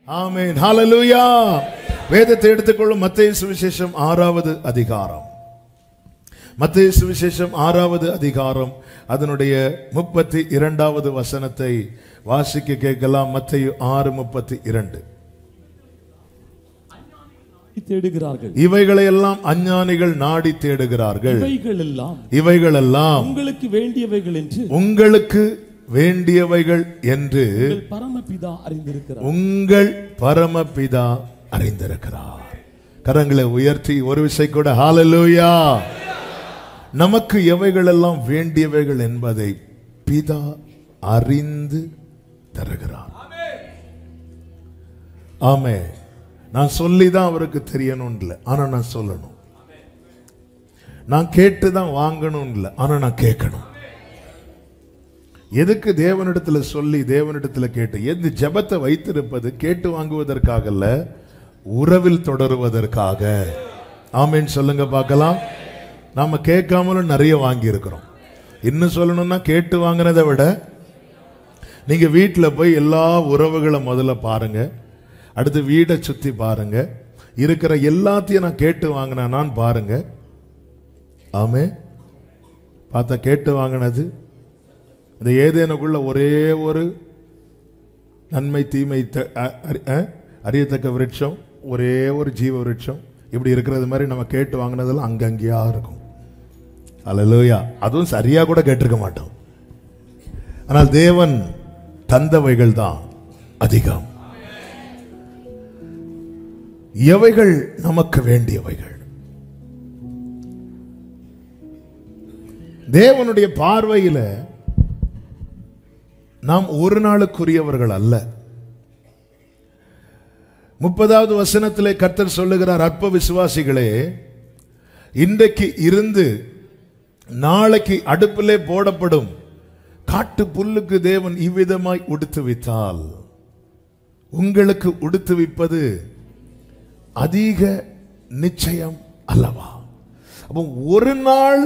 ஆமென். ஹல்லேலூயா. வேதத்தை எடுத்துக்கொள்ளும் மத்தேயு சுவிசேஷம் 6வது அதிகாரம். மத்தேயு சுவிசேஷம் 6வது அதிகாரம் அதனுடைய 32வது வசனத்தை வாசிக்க கேட்கலாம். மத்தேயு 6:32. தேடுகிறார்கள், இவைகளை எல்லாம் அஞ்ஞானிகள் நாடி தேடுகிறார்கள். இவைகளெல்லாம் உங்களுக்கு வேண்டியவைகள் என்று உங்களுக்கு வேண்டியவைகள் என்று பரமபிதா அறிந்திருக்கிறார். உங்கள் பரமபிதா அறிந்திருக்கிறார். கரங்களை உயர்த்தி ஒரு விசை கூட ஹல்லேலூயா. நமக்கு எவைகளெல்லாம் வேண்டியவைகள் என்பதை பிதா அறிந்து தருகிறார். ஆமென். நான் சொல்லிதான் அவருக்கு தெரியணும் இல்லை, ஆனா நான் சொல்லணும். நான் கேட்டுதான் வாங்கணும் இல்லை, ஆனா நான் கேட்கணும். எதுக்கு தேவனிடத்துல சொல்லி தேவனிடத்துல கேட்டு? எது ஜெபத்தை வைத்திருப்பது கேட்டு வாங்குவதற்காக அல்ல, உறவில் தொடருவதற்காக. ஆமென் சொல்லுங்க பார்க்கலாம். நாம கேட்காமலும் நிறைய வாங்கி இருக்கிறோம். இன்னும் சொல்லணும்னா கேட்டு வாங்கினதை விட நீங்க வீட்டில் போய் எல்லா உறவுகளை முதல்ல பாருங்க, அடுத்து வீடை சுத்தி பாருங்க, இருக்கிற எல்லாத்தையும் நான் கேட்டு வாங்கினான் பாருங்க. ஆமே பார்த்தா கேட்டு வாங்கினது இந்த ஏதேனுக்குள்ள ஒரே ஒரு நன்மை தீமை அறியத்தக்க விருட்சம், ஒரே ஒரு ஜீவ விருட்சம் இப்படி இருக்கிறது மாதிரி நம்ம கேட்டு வாங்கினதெல்லாம் அங்கங்கேயா இருக்கும். அல்லேலூயா. அதுவும் சரியா கூட கேட்டிருக்க மாட்டோம். ஆனால் தேவன் தந்தவைகள் தான் அதிகம். எவைகள் நமக்கு வேண்டியவைகள்? தேவனுடைய பார்வையில நாம் ஒரு நாளுக்குரியவர்கள் அல்ல. 30வது வசனத்திலே கர்த்தர் சொல்லுகிறார், அற்ப விசுவாசிகளே, இன்றைக்கு இருந்து நாளைக்கு அடுப்பிலே போடப்படும் காட்டு புல்லுக்கு தேவன் இவ்விதமாய் உடுத்துவித்தால் உங்களுக்கு உடுத்துவிப்பது அதிக நிச்சயம் அல்லவா? அப்போ ஒரு நாள்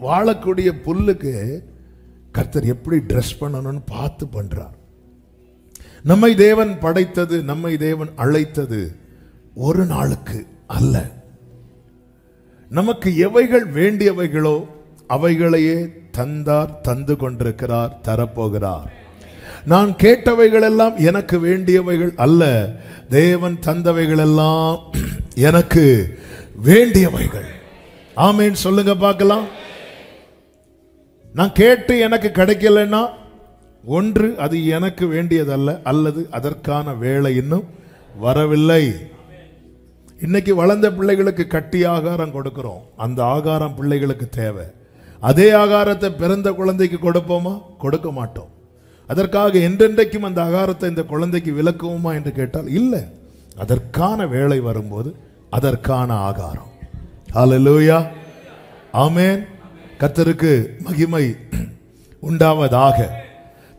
வாழக்கூடிய புல்லுக்கு கர்த்தர் எப்படி ட்ரெஸ் பண்ணணும்னு பார்த்து பண்றார். நம்மை தேவன் படைத்தது, நம்மை தேவன் அழைத்தது ஒரு நாளுக்கு அல்ல. நமக்கு எவைகள் வேண்டியவைகளோ அவைகளையே தந்தார், தந்து கொண்டிருக்கிறார், தரப்போகிறார். நான் கேட்டவைகள் எல்லாம் எனக்கு வேண்டியவைகள் அல்ல, தேவன் தந்தவைகள் எல்லாம் எனக்கு வேண்டியவைகள். ஆமென் சொல்லுங்க பார்க்கலாம். நான் கேட்டு எனக்கு கிடைக்கலன்னா ஒன்று அது எனக்கு வேண்டியதல்ல, அல்லது அதற்கான வேலை இன்னும் வரவில்லை. இன்னைக்கு வளர்ந்த பிள்ளைகளுக்கு கட்டி ஆகாரம் கொடுக்கிறோம், அந்த ஆகாரம் பிள்ளைகளுக்கு தேவை. அதே ஆகாரத்தை பிறந்த குழந்தைக்கு கொடுப்போமா? கொடுக்க மாட்டோம். அதற்காக என்றென்றைக்கும் அந்த ஆகாரத்தை இந்த குழந்தைக்கு விலக்குவோமா என்று கேட்டால் இல்லை. அதற்கான வேலை வரும்போது அதற்கான ஆகாரம். ஹல்லேலூயா. ஆமென். கர்த்தருக்கு மகிமை உண்டாவதாக.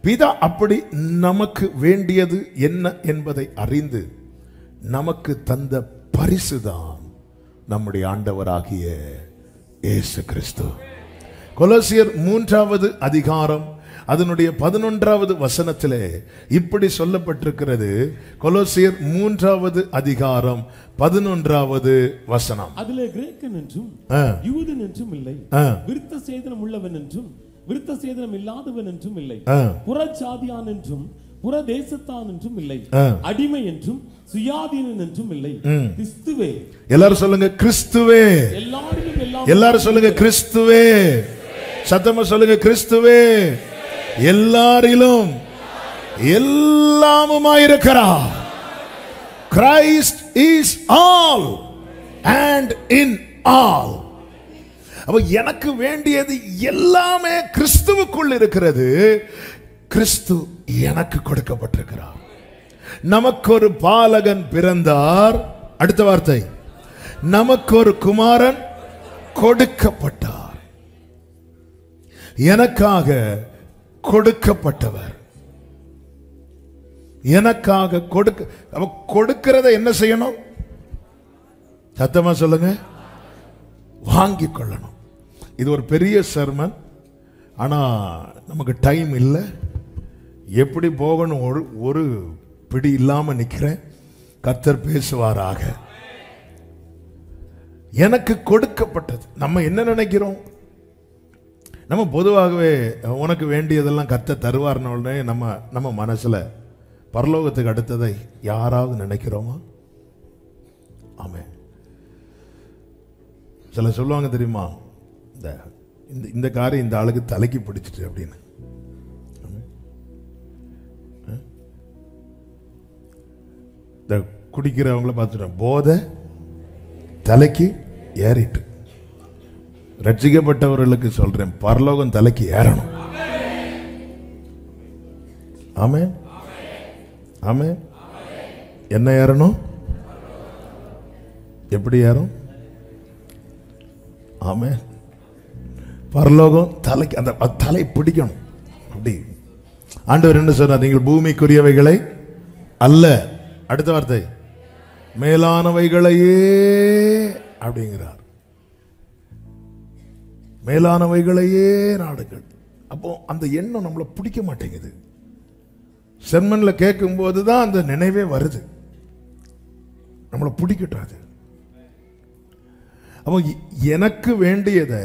பிதா அப்படி நமக்கு வேண்டியது என்ன என்பதை அறிந்து நமக்கு தந்த பரிசுதான் நம்முடைய ஆண்டவராகிய இயேசு கிறிஸ்து. கொலோசியர் 3வது அதிகாரம் அதனுடைய 11வது வசனத்திலே இப்படி சொல்லப்பட்டிருக்கிறது. கொலோசியர் 3வது அதிகாரம் 11வது வசனம். அதிலே கிரேக்கன் என்றும் யூதன் என்றும் இல்லை, விருத்த சேதனம் உள்ளவன் என்றும் விருத்த சேதனம் இல்லாதவன் என்றும் இல்லை, புறஜாதியான் என்றும் புற தேசத்தான் என்றும் இல்லை, அடிமை என்றும் சுயாதீனன் என்றும் இல்லை, கிறிஸ்துவே. எல்லாரும் சொல்லுங்க கிறிஸ்துவே. எல்லாரும் சொல்லுங்க கிறிஸ்துவே. சத்தமா சொல்லுங்க கிறிஸ்துவே. எல்லாரிலும் எல்லாமுமாயிருக்கிறார். Christ is all and in all. அப்ப எனக்கு வேண்டியது எல்லாமே கிறிஸ்துவுக்குள் இருக்கிறது. கிறிஸ்து எனக்கு கொடுக்கப்பட்டிருக்கிறார். நமக்கு ஒரு பாலகன் பிறந்தார். அடுத்த வார்த்தை, நமக்கு ஒரு குமாரன் கொடுக்கப்பட்டார். எனக்காக கொடுக்கப்பட்டவர், எனக்காக கொடுக்கிறத என்ன செய்யணும்? சத்தமா சொல்லுங்க, வாங்கி கொள்ளணும். இது ஒரு பெரிய சர்மன், ஆனா நமக்கு டைம் இல்லை. எப்படி போகணும் ஒரு பிடி இல்லாம நிக்கிறேன். கர்த்தர் பேசுவாராக. எனக்கு கொடுக்கப்பட்டது. நம்ம என்ன நினைக்கிறோம்? நம்ம பொதுவாகவே உனக்கு வேண்டியதெல்லாம் கர்த்தர் தருவார்னு உடனே நம்ம மனசுல பரலோகத்துக்கு அடுத்ததை யாராவது நினைக்கிறோமா? ஆமென். சில சொல்லுவாங்க தெரியுமா, இந்த காரியம் இந்த ஆளுக்கு தலைக்கு பிடிச்சிட்டு அப்படின்னு. இந்த குடிக்கிறவங்கள பார்த்துட்டோம், போதை தலைக்கு ஏறிட்டு. ரட்சிக்கப்பட்டவர்களுக்கு சொல்றேன், பரலோகம் தலைக்கு ஏறணும். ஆமென், ஆமென். என்ன ஏறணும்? எப்படி ஏறும்? ஆமென். பரலோகம் தலைக்கு, அந்த தலை பிடிக்கணும். அப்படி ஆண்டவர் என்ன சொன்னார்? நீங்கள் பூமிக்குரியவைகளை அல்ல, அடுத்த வார்த்தை மேலானவைகளையே அப்படிங்கிறார். மேலானவைகளையே நாடுகள். அப்போ அந்த எண்ணம் நம்மளை பிடிக்க மாட்டேங்குது. செர்மன்ல கேட்கும் போதுதான் அந்த நினைவே வருது, நம்மளை பிடிக்கட்டாது. அப்போ எனக்கு வேண்டியதை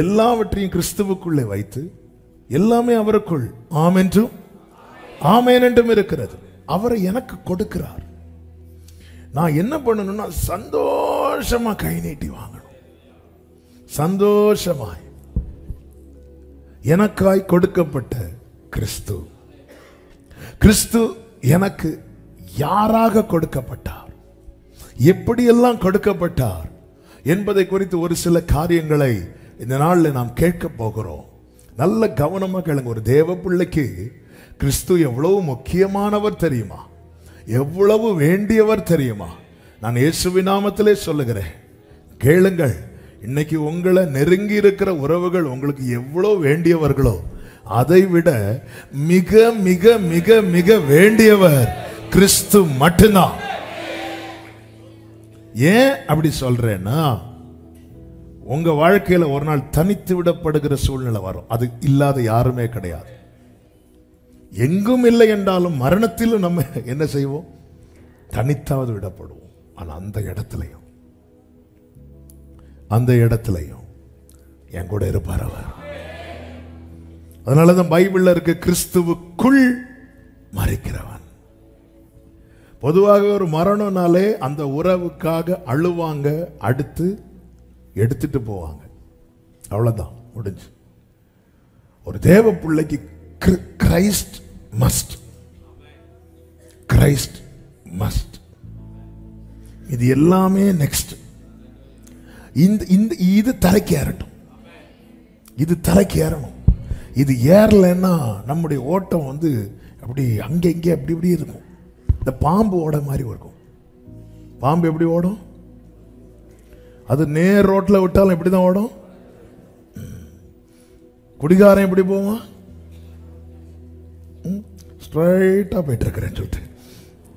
எல்லாவற்றையும் கிறிஸ்துவுக்குள்ளே வைத்து, எல்லாமே அவருக்குள் ஆம் என்றும் ஆமேன் என்றும் இருக்கிறது. அவரை எனக்கு கொடுக்கிறார். நான் என்ன பண்ணணும்னா சந்தோஷமா கை நீட்டி வாங்கணும். சந்தோஷமாய் எனக்காய் கொடுக்கப்பட்ட கிறிஸ்து. கிறிஸ்து எனக்கு யாராக கொடுக்கப்பட்டார், எப்படியெல்லாம் கொடுக்கப்பட்டார் என்பதை குறித்து ஒரு சில காரியங்களை இந்த நாளில் நாம் கேட்க போகிறோம். நல்ல கவனமா கேளுங்க. ஒரு தேவ பிள்ளைக்கு கிறிஸ்து எவ்வளவு முக்கியமானவர் தெரியுமா? எவ்வளவு வேண்டியவர் தெரியுமா? நான் இயேசுவின் நாமத்திலே சொல்லுகிறேன், கேளுங்கள். இன்னைக்கு உங்களை நெருங்கி இருக்கிற உறவுகள் உங்களுக்கு எவ்வளவு வேண்டியவர்களோ அதை விட மிக மிக மிக மிக வேண்டியவர் கிறிஸ்து மட்டும்தான். ஏன் அப்படி சொல்றேன்னா, உங்க வாழ்க்கையில ஒரு நாள் தனித்து விடப்படுகிற சூழ்நிலை வரும். அது இல்லாத யாருமே கிடையாது. எங்கும் இல்லை என்றாலும் மரணத்திலும் நம்ம என்ன செய்வோம்? தனித்தாவது விடப்படுவோம். ஆனா அந்த இடத்துலையும் என் கூட இருப்பார் அவர். அதனாலதான் பைபிள்ல இருக்க கிறிஸ்துவுக்குள் மரிக்கிறவன். பொதுவாக ஒரு மரணம்னாலே அந்த உறவுக்காக அழுவாங்க, அடுத்து எடுத்துட்டு போவாங்க, அவ்வளவுதான், முடிஞ்சு. ஒரு தேவ பிள்ளைக்கு கிரைஸ்ட் மஸ்ட், கிரைஸ்ட் மஸ்ட். இது எல்லாமே நெக்ஸ்ட். இது தலைக்கு ஏறட்டும், இது தலைக்கு ஏறணும். இது ஏறலைன்னா நம்முடைய ஓட்டம் வந்து அப்படி அங்கே இங்கே அப்படி இப்படி இருக்கும். இந்த பாம்பு ஓட மாதிரி இருக்கும். பாம்பு எப்படி ஓடும்? அது நேர் ரோட்ல விட்டாலும் எப்படிதான் ஓடும்? குடிகாரன் எப்படி போவான்? ஸ்ட்ரைட்டா போயிட்டு இருக்கிறேன்னு சொல்லிட்டு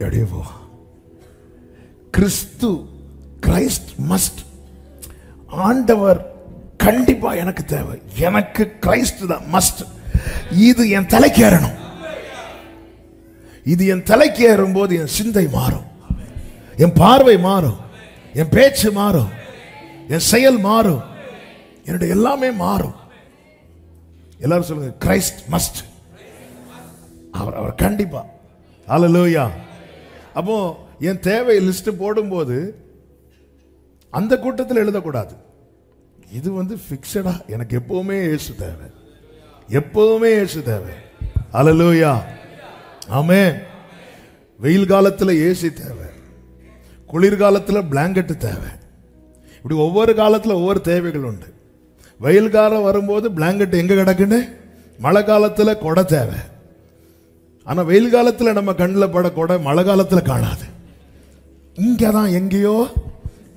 எப்படியே போவான். கிறிஸ்து, கிரைஸ்ட் மஸ்ட். ஆண்டவர் கண்டிப்பா எனக்கு தேவை, எனக்கு கிரைஸ்ட் தான் மஸ்ட். இது என் தலைக்கு ஏறணும். இது என் தலைக்கு ஏறும்போது என் சிந்தை மாறும், என் பார்வை மாறும், என் பேச்சு மாறும், என் செயல் மாறும், என்னுடைய எல்லாமே மாறும். எல்லாரும் சொல்லுங்க, கிரைஸ்ட் மஸ்ட். அவர் கண்டிப்பா. ஹல்லேலூயா. அப்போ என் தேவை லிஸ்ட் போடும்போது அந்த கூட்டத்தில் எழுதக்கூடாது. இது வந்து பிக்ஸடா, எனக்கு எப்பவுமே இயேசு தேவை, எப்பவுமே இயேசு தேவை. ஹல்லேலூயா, ஆமென். வெயில் காலத்துல ஏசி தேவை, குளிர்காலத்துல பிளாங்கெட் தேவை. இப்படி ஒவ்வொரு காலத்துல ஒவ்வொரு தேவைகள் உண்டு. வெயில் காலம் வரும்போது பிளாங்கெட் எங்க கிடக்குன்னு, மழை காலத்துல கொடை தேவை. ஆனா வெயில் காலத்துல நம்ம கண்ணில் பட கொடை மழை காலத்துல காணாது. இங்கதான் எங்கேயோ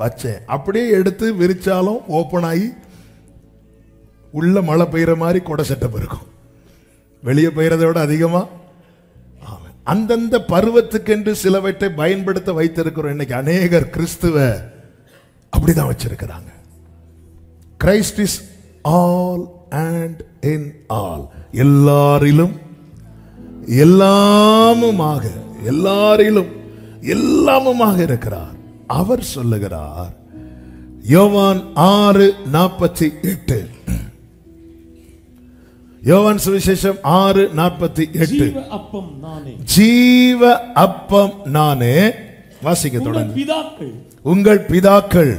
வச்சேன், அப்படியே எடுத்து விரிச்சாலும் ஓப்பன் ஆகி உள்ள மழை பெய்யற மாதிரி கொடை செட்டப் இருக்கும். வெளியே பெய்யறதை விட அதிகமா. அந்தந்த பருவத்துக்கென்று சிலவற்றை பயன்படுத்த வைத்திருக்கிறோம். இன்னைக்கு அநேகர் கிறிஸ்துவ அப்படிதான் வச்சிருக்கிறாங்க. Christ is all and in all. எல்லாரிலும் எல்லாமுமாக, எல்லாரிலும் எல்லாமுமாக இருக்கிறார். அவர் சொல்லுகிறார், யோவான் 6:48, யோவான் சுவிசேஷம் 6:48, ஜீவ அப்பம் நானே, ஜீவ அப்பம் நானே. வாசிக்க தொடங்க. உங்கள் பிதாக்கள்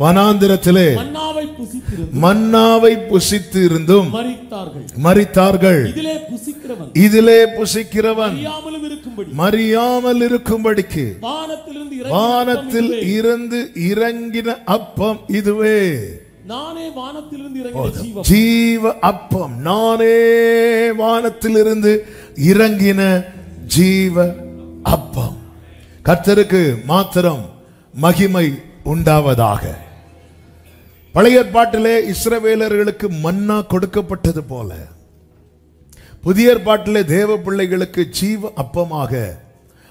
வனாந்திரத்திலே மன்னாவை புசித்து இருந்தும் மரித்தார்கள். இதிலே புசிக்கிறவன் மறியாமல் இருக்கும்படிக்கு வானத்தில் இருந்து இறங்கின அப்பம் இதுவே. ஜீவ அப்பம் நானே, வானத்திலிருந்து இறங்கின ஜீவ அப்பம். கர்த்தருக்கு மாத்திரம் மகிமை உண்டாவதாக. பழைய ஏற்பாட்டிலே இஸ்ரவேலர்களுக்கு மன்னா கொடுக்கப்பட்டது போல, புதிய ஏற்பாட்டிலே தேவ பிள்ளைகளுக்கு ஜீவ அப்பமாக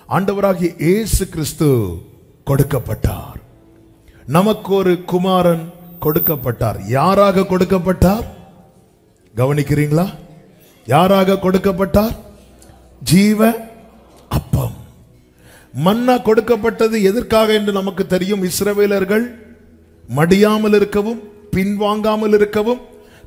ஆண்டவராகிய இயேசு கிறிஸ்து கொடுக்கப்பட்டார். நமக்கு ஒரு குமாரன் கொடுக்கப்பட்டார். யாராக கொடுக்கப்பட்டார்? கவனிக்கிறீங்களா? யாராக கொடுக்கப்பட்டார்? ஜீவ அப்பம். மன்னா கொடுக்கப்பட்டது எதற்காக என்று நமக்கு தெரியும். இஸ்ரவேலர்கள் மடியாமல் இருக்கவும், பின்வாங்காமல் இருக்கவும்,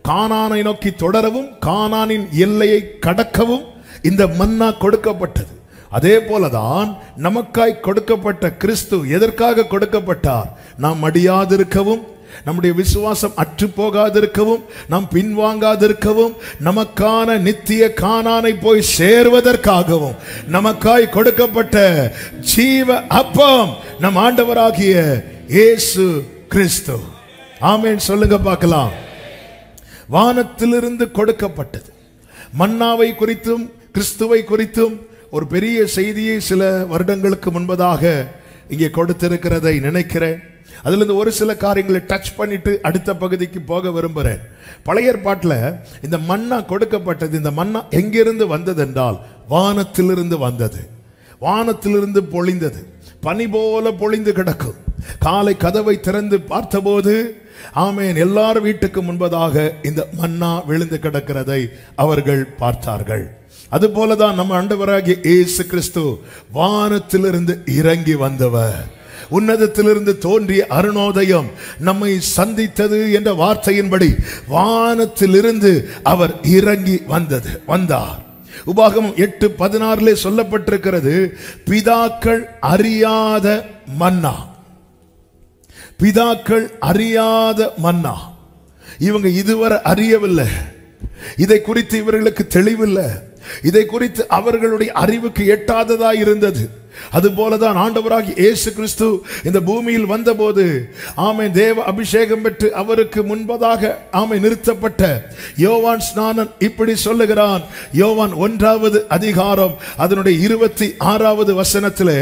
கானானை நோக்கி தொடரவும், கானானின் எல்லையை கடக்கவும் இந்த மன்னா கொடுக்கப்பட்டது. அதே போலதான் நமக்காய் கொடுக்கப்பட்ட கிறிஸ்து எதற்காக கொடுக்கப்பட்டார்? நாம் மடியாதிருக்கவும், நம்முடைய விசுவாசம் அற்று போகாதிருக்கவும், நாம் பின்வாங்காதிருக்கவும், நமக்கான நித்திய கானானை போய் சேர்வதற்காகவும் நமக்காய் கொடுக்கப்பட்ட ஜீவ அப்பம் நம் ஆண்டவராகிய இயேசு கிறிஸ்து. ஆமென் சொல்லுங்க பார்க்கலாம். வானத்திலிருந்து கொடுக்கப்பட்டது. மன்னாவை குறித்தும் கிறிஸ்துவை குறித்தும் ஒரு பெரிய செய்தியை சில வருடங்களுக்கு முன்பதாக இங்கே கொடுத்திருக்கிறதை நினைக்கிறேன். அதுல இருந்து ஒரு சில காரியங்களை டச் பண்ணிட்டு அடுத்த பகுதிக்கு போக விரும்புகிறேன். பழைய ஏற்பாட்டில் இந்த மன்னா கொடுக்கப்பட்டது. இந்த மன்னா எங்கிருந்து வந்தது என்றால் வானத்திலிருந்து வந்தது. வானத்திலிருந்து பொழிந்தது. பனி போல பொழிந்து கிடக்கும். காலை கதவை திறந்து பார்த்தபோது ஆமேன் எல்லார் வீட்டுக்கு முன்பதாக இந்த மன்னா விழுந்து கிடக்கிறதை அவர்கள் பார்த்தார்கள். அதுபோலதான் நம்ம ஆண்டவராகிய இயேசு கிறிஸ்து வானத்திலிருந்து இறங்கி வந்தவர். உன்னதத்திலிருந்து தோன்றிய அருணோதயம் நம்மை சந்தித்தது என்ற வார்த்தையின்படி வானத்திலிருந்து அவர் இறங்கி வந்தார். உபாகமம் 8:16 சொல்லப்பட்டிருக்கிறது, பிதாக்கள் அறியாத மன்னா. பிதாக்கள் அறியாத மன்னா. இவங்க இதுவரை அறியவில்லை. இதை குறித்து இவர்களுக்கு தெளிவில்லை. இதை குறித்து அவர்களுடைய அறிவுக்கு எட்டாததா இருந்தது. அதுபோலதான் ஆண்டவராகிய இயேசு கிறிஸ்து இந்த பூமியில் வந்தபோது ஆமென் தேவ அபிஷேகம் பெற்று அவருக்கு முன்பதாக ஆமென் நிறுத்தப்பட்ட யோவான் ஸ்நானன் இப்படி சொல்லுகிறான். யோவான் 1வது அதிகாரம் அதனுடைய 26வது வசனத்திலே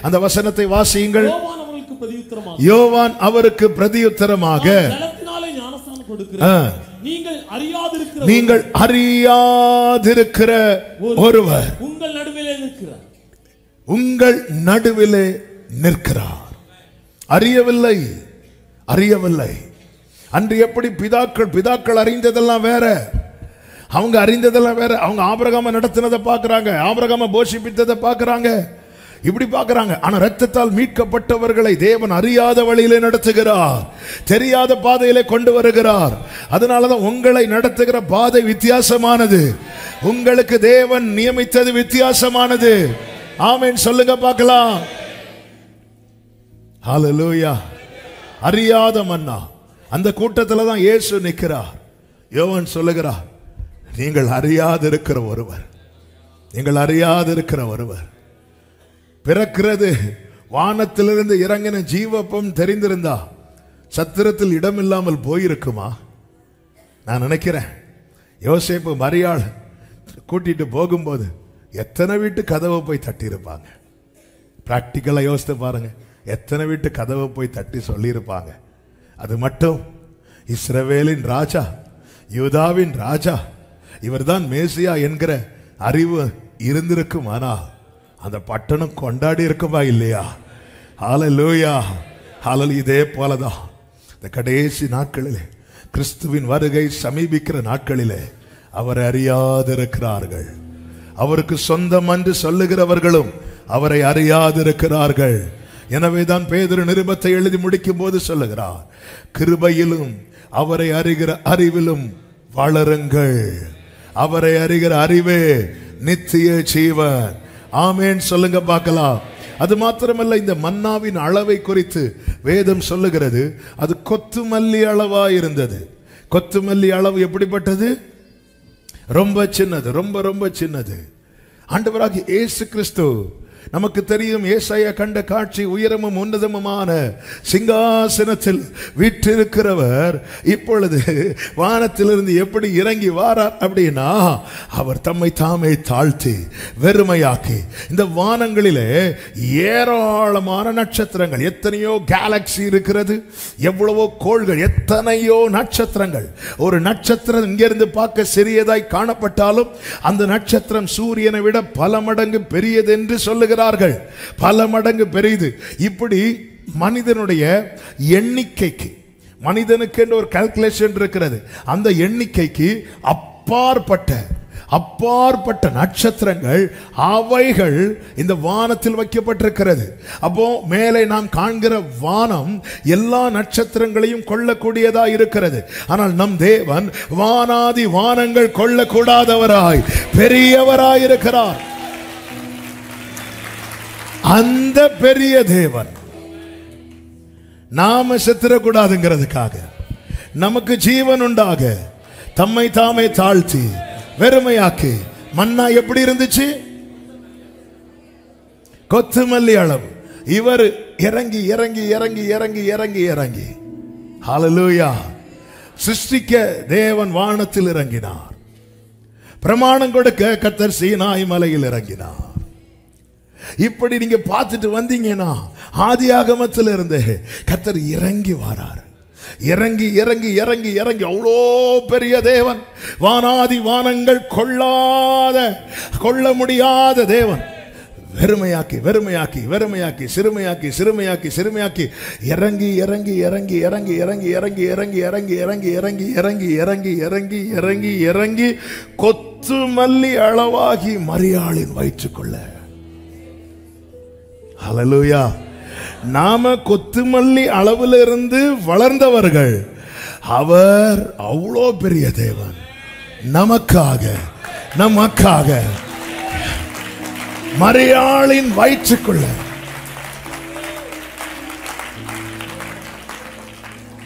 அந்த வசனத்தை வாசியுங்கள். யோவான் அவருக்கு பிரதியுத்தரமாக, நீங்கள் அறியாதிருக்கிற ஒருவர் உங்கள் நடுவிலே நிற்கிறார். அறியவில்லை. அன்று எப்படி பிதாக்கள் அறிந்ததெல்லாம் வேற, அவங்க அறிந்ததெல்லாம் வேற. அவங்க ஆபிரகாம நடத்தினதை பார்க்கறாங்க, ஆபிரகாம போஷிப்பித்ததை பார்க்கறாங்க, இப்படி பார்க்கறாங்க. ஆனா இரத்தத்தால் மீட்கப்பட்டவர்களை தேவன் அறியாத வழியிலே நடத்துகிறார், தெரியாத பாதையிலே கொண்டு வருகிறார். அதனாலதான் உங்களை நடத்துகிற பாதை வித்தியாசமானது. உங்களுக்கு தேவன் நியமித்தது வித்தியாசமானது. ஆமென் சொல்லுங்க பார்க்கலாம். ஹல்லேலூயா. அறியாத மன்னா. அந்த கூட்டத்தில் தான் இயேசு நிற்கிறார். யோவான் சொல்லுகிறார், நீங்கள் அறியாதிருக்கிற ஒருவர், நீங்கள் அறியாதிருக்கிற ஒருவர். பிறக்கிறது வானத்திலிருந்து இறங்கின ஜீவப்பம் தெரிந்திருந்தா சத்திரத்தில் இடமில்லாமல் போயிருக்குமா? நான் நினைக்கிறேன் யோசேப்பு மரியாள் கூட்டிட்டு போகும்போது எத்தனை வீட்டு கதவை போய் தட்டி இருப்பாங்க. பிராக்டிக்கலா யோசித்து பாருங்க, எத்தனை வீட்டு கதவை போய் தட்டி சொல்லியிருப்பாங்க. அது மட்டும் இஸ்ரவேலின் ராஜா, யூதாவின் ராஜா, இவர்தான் மேசியா என்கிற அறிவு இருந்திருக்கும். ஆனா அந்த பட்டணம் கொண்டாடி இருக்குமா இல்லையா? ஹல்லேலூயா. ஹல்லேலூயா. இதே போலதான் இந்த கடைசி நாட்களிலே, கிறிஸ்துவின் வருகை சமீபிக்கிற நாட்களிலே அவரை அறியாதிருக்கிறார்கள். அவருக்கு சொந்தம் என்று சொல்லுகிறவர்களும் அவரை அறியாதிருக்கிறார்கள். எனவேதான் பேதுரு நிருபத்தை எழுதி முடிக்கும் போது சொல்லுகிறார், கிருபையிலும் அவரை அறிகிற அறிவிலும் வளருங்கள். அவரை அறிகிற அறிவே நித்திய ஜீவன். ஆமென் சொல்லுங்க பார்க்கலாம். அது மாத்திரமல்ல, இந்த மன்னாவின் அளவை குறித்து வேதம் சொல்லுகிறது, அது கொத்துமல்லி அளவா இருந்தது. கொத்துமல்லி அளவு எப்படிப்பட்டது? ரொம்ப சின்னது, ரொம்ப ரொம்ப சின்னது. ஆண்டவராகிய இயேசு கிறிஸ்து, நமக்கு தெரியும், ஏசாயா கண்ட காட்சி, உயரமும் உன்னதமுமான சிங்காசனத்தில் வீற்றிருக்கிறவர் இப்பொழுது வானத்திலிருந்து எப்படி இறங்கி வாரார் அப்படின்னா, அவர் தம்மை தாமே தாழ்த்தி வெறுமையாக்கி, இந்த வானங்களிலே ஏராளமான நட்சத்திரங்கள், எத்தனையோ கேலக்சி இருக்கிறது, எவ்வளவோ கோள்கள், எத்தனையோ நட்சத்திரங்கள். ஒரு நட்சத்திரம் இங்கிருந்து பார்க்க சிறியதாய் காணப்பட்டாலும் அந்த நட்சத்திரம் சூரியனை விட பல மடங்கு பெரியது என்று சொல்லுகிறார்கள். பல மடங்கு பெரியது. இப்படி மனிதனுடைய எண்ணிக்கைக்கு, மனிதனுக்கு என்று ஒரு கால்குலேஷன் இருக்கிறது, அந்த எண்ணிக்கைக்கு அப்பாற்பட்ட நட்சத்திரங்கள், அவைகள் இந்த வானத்தில் வைக்கப்பட்டிருக்கிறது. அப்போ மேலே நாம் காண்கிற வானம் எல்லா நட்சத்திரங்களையும் கொள்ளக்கூடியதா இருக்கிறது. ஆனால் நம் தேவன் வானாதி வானங்கள் கொள்ளக்கூடாதவராய் பெரியவராய் இருக்கிறார். அந்த பெரிய தேவன் நாம செத்துறக்கூடாதுங்கிறதுக்காக, நமக்கு ஜீவன் உண்டாக தம்மை தாமே தாழ்த்தி வெறுமையாக்கி. மன்னா எப்படி இருந்துச்சு? கொத்துமல்லி அளவு. இவர் இறங்கி இறங்கி இறங்கி இறங்கி இறங்கி இறங்கி, ஹல்லேலூயா, சிருஷ்டிக்க தேவன் வானத்தில் இறங்கினார். பிரமாணம் கொடுக்க கர்த்தர் சீனாய் மலையில் இறங்கினார். இப்படி நீங்க பார்த்துட்டு வந்தீங்கன்னா, ஆதியாகமத்தில் இருந்து கர்த்தர் இறங்கி வரார். இறங்கி இறங்கி இறங்கி இறங்கி அவ்வளோ பெரிய தேவன், வானாதி வானங்கள் கொள்ள முடியாத தேவன், வெறுமையாக்கி வெறுமையாக்கி வெறுமையாக்கி சிறுமையாக்கி சிறுமையாக்கி சிறுமையாக்கி இறங்கி இறங்கி இறங்கி இறங்கி இறங்கி இறங்கி இறங்கி இறங்கி இறங்கி இறங்கி இறங்கி இறங்கி இறங்கி இறங்கி இறங்கி கொத்துமல்லி அளவாகி மரியாளின் வயிற்றுக்கொள்ள. ஹல்லேலூயா. நாம கொத்துமல்லி அளவில் இருந்து வளர்ந்தவர்கள். அவர் அவ்வளோ பெரிய தேவன், நமக்காக மரியாளின் வயிற்றுக்குள்ள.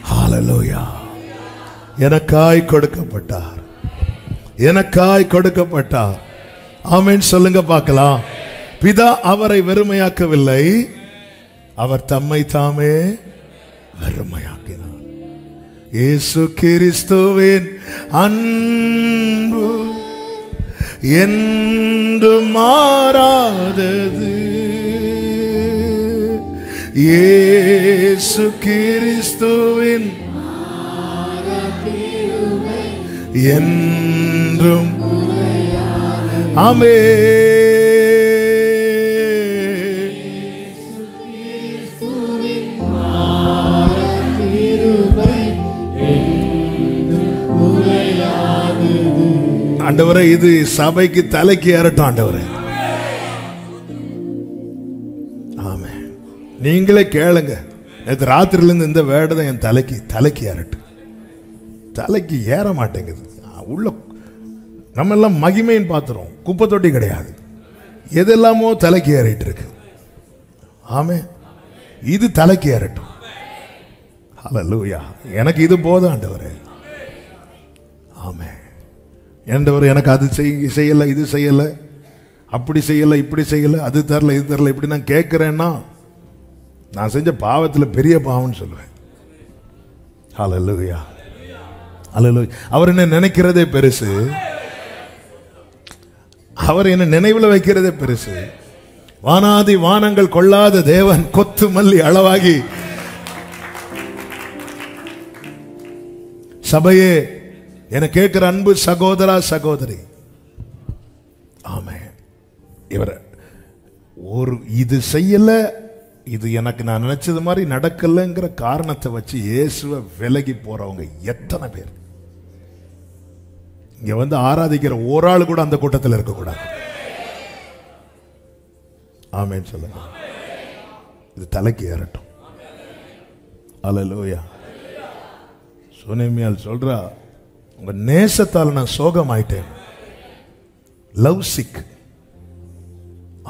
ஹல்லேலூயா. எனக்காய் கொடுக்கப்பட்டார், எனக்காய் கொடுக்கப்பட்டார். ஆமென் சொல்லுங்க பார்க்கலாம். பிதா அவரை வெறுமையாக்கவில்லை, அவர் தம்மை தாமே வெறுமையாக்கினார். இயேசு கிறிஸ்துவின் அன்பு என்று மாறாதது. இயேசு கிறிஸ்துவின் என்றும். ஆமென். ஆண்டவரே, இது சபைக்கு தலைக்கு ஏறட்டும் ஆண்டவரே. ஆமென். நீங்களே கேளுங்க, நேற்று ராத்திரிலேருந்து இந்த வேடை என் தலைக்கு ஏறட்டும். தலைக்கு ஏற மாட்டேங்குது. உள்ள நம்ம எல்லாம் மகிமைன்னு பார்த்துறோம், குப்பை தொட்டி கிடையாது. எதெல்லாமோ தலைக்கு ஏறிட்டு இருக்கு. ஆமென். இது தலைக்கு ஏறட்டும். ஹல்லேலூயா. எனக்கு இது போதும் ஆண்டவரே. ஆமென். ஆண்டவரே, எனக்கு அது செய்யலை, இது செய்யலை, அப்படி செய்யலை, இப்படி செய்யலை, அது தரல, இது தரல, இப்படி நான் கேட்குறேன்னா நான் செஞ்ச பாவத்தில் பெரிய பாவம்னு சொல்லுவேன். ஹல்லேலூயா. ஹல்லேலூயா. அவர் என்ன நினைக்கிறதே பெருசு, அவர் என்ன நினைவில் வைக்கிறதே பெருசு. வானாதி வானங்கள் கொள்ளாத தேவன் கொத்துமல்லி அளவாகி. சபையே, என கேட்கிற அன்பு சகோதரா சகோதரி, ஆமென், இவர் ஒரு இது செய்யல, இது எனக்கு நான் நினைச்சது மாதிரி நடக்கலங்கிற காரணத்தை வச்சு இயேசுவை விலகி போறவங்க எத்தனை பேர் இங்க வந்து ஆராதிக்கிற ஒரு ஆள் கூட அந்த கூட்டத்தில் இருக்கக்கூடாது. ஆமென் சொல்லுங்க. இது தலைக்கு ஏறட்டும். அல்லேலூயா. சுனேமியால் சொல்றா, உங்க நேசத்தால் நான் சோகமாயிட்டேன். Love sick.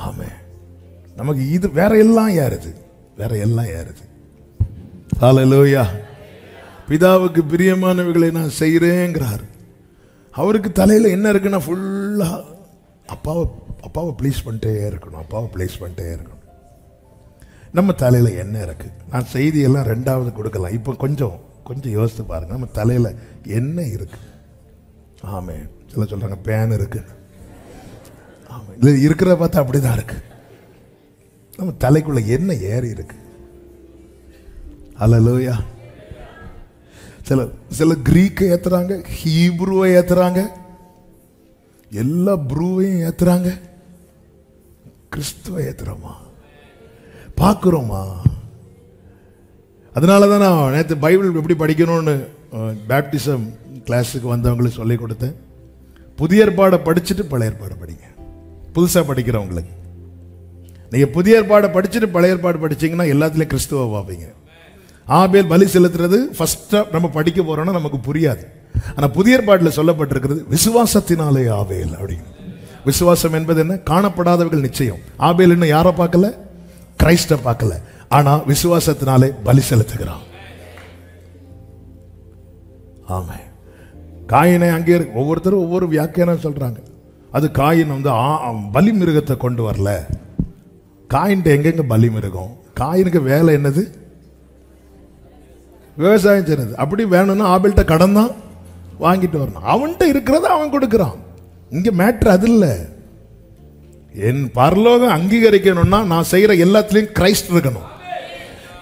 ஆமென். நமக்கு இது வேற எல்லாம் ஏறுது, வேற எல்லாம் ஏறுது. அல்லேலூயா. பிதாவுக்கு பிரியமானவைகளை நான் செய்கிறேங்கிறார். அவருக்கு தலையில் என்ன இருக்குன்னா ஃபுல்லா அப்பாவை ப்ளீஸ் பண்ணிட்டே இருக்கணும், அப்பாவை ப்ளீஸ் பண்ணிட்டே இருக்கணும். நம்ம தலையில் என்ன இருக்கு? நான் செய்தியெல்லாம் ரெண்டாவது கொடுக்கலாம். இப்போ கொஞ்சம் யோசித்து பாருங்க, நம்ம தலையில் என்ன இருக்கு? ஆமென். சில சொல்றாங்க பேன் இருக்கு. ஆமென். இல்லை இருக்கிறத பார்த்தா அப்படிதான் இருக்கு. நம்ம தலைக்குள்ள என்ன ஏறி இருக்கு? அல்லேலூயா. சில கிரீக்கை ஏத்துறாங்க, ஹீப்ருவை ஏத்துறாங்க, எல்லா ப்ரூவையும் ஏத்துறாங்க. கிறிஸ்துவை ஏத்துறோமா? பார்க்குறோமா? அதனால தான் நான் நேற்று பைபிள் எப்படி படிக்கணும்னு பேப்டிசம் கிளாஸுக்கு வந்தவங்களுக்கு சொல்லி கொடுத்தேன். புதிய ஏற்பாடை படிச்சுட்டு பழைய ஏற்பாடை படிங்க. புதுசாக படிக்கிறவங்களுக்கு நீங்கள் புதிய ஏற்பாடை படிச்சுட்டு பழைய ஏற்பாடு படிச்சீங்கன்னா எல்லாத்துலேயும் கிறிஸ்துவை பார்ப்பீங்க. ஆபேல் பலி செலுத்துறது ஃபர்ஸ்ட்டாக நம்ம படிக்க போகிறோன்னா நமக்கு புரியாது. ஆனால் புதிய ஏற்பாட்டில் சொல்லப்பட்டிருக்கிறது விசுவாசத்தினாலே ஆபேல் அப்படின்னு. விசுவாசம் என்பது என்ன? காணப்படாதவர்கள் நிச்சயம். ஆபேல் இன்னும் யாரை பார்க்கல? கிறிஸ்தை பார்க்கல. ஆனா விசுவாசத்தினாலே பலி செலுத்துகிறான். ஆமா. காயினை அங்கே ஒவ்வொருத்தரும் ஒவ்வொரு வியாக்கியானம் சொல்றாங்க. அது காயின் வந்து பலி மிருகத்தை கொண்டு வரல. காயின்ட்ட எங்கெங்க பலி மிருகம்? காயினுக்கு வேலை என்னது? விவசாயம் செய்யறது. அப்படி வேணும்னா ஆபேல்கிட்ட கடன் தான் வாங்கிட்டு வரணும். அவன்கிட்ட இருக்கிறத அவன் கொடுக்கிறான். இங்க மேட்ரு அது இல்லை. என் பரலோகம் அங்கீகரிக்கணும்னா நான் செய்யற எல்லாத்துலயும் கிறிஸ்து இருக்கணும்.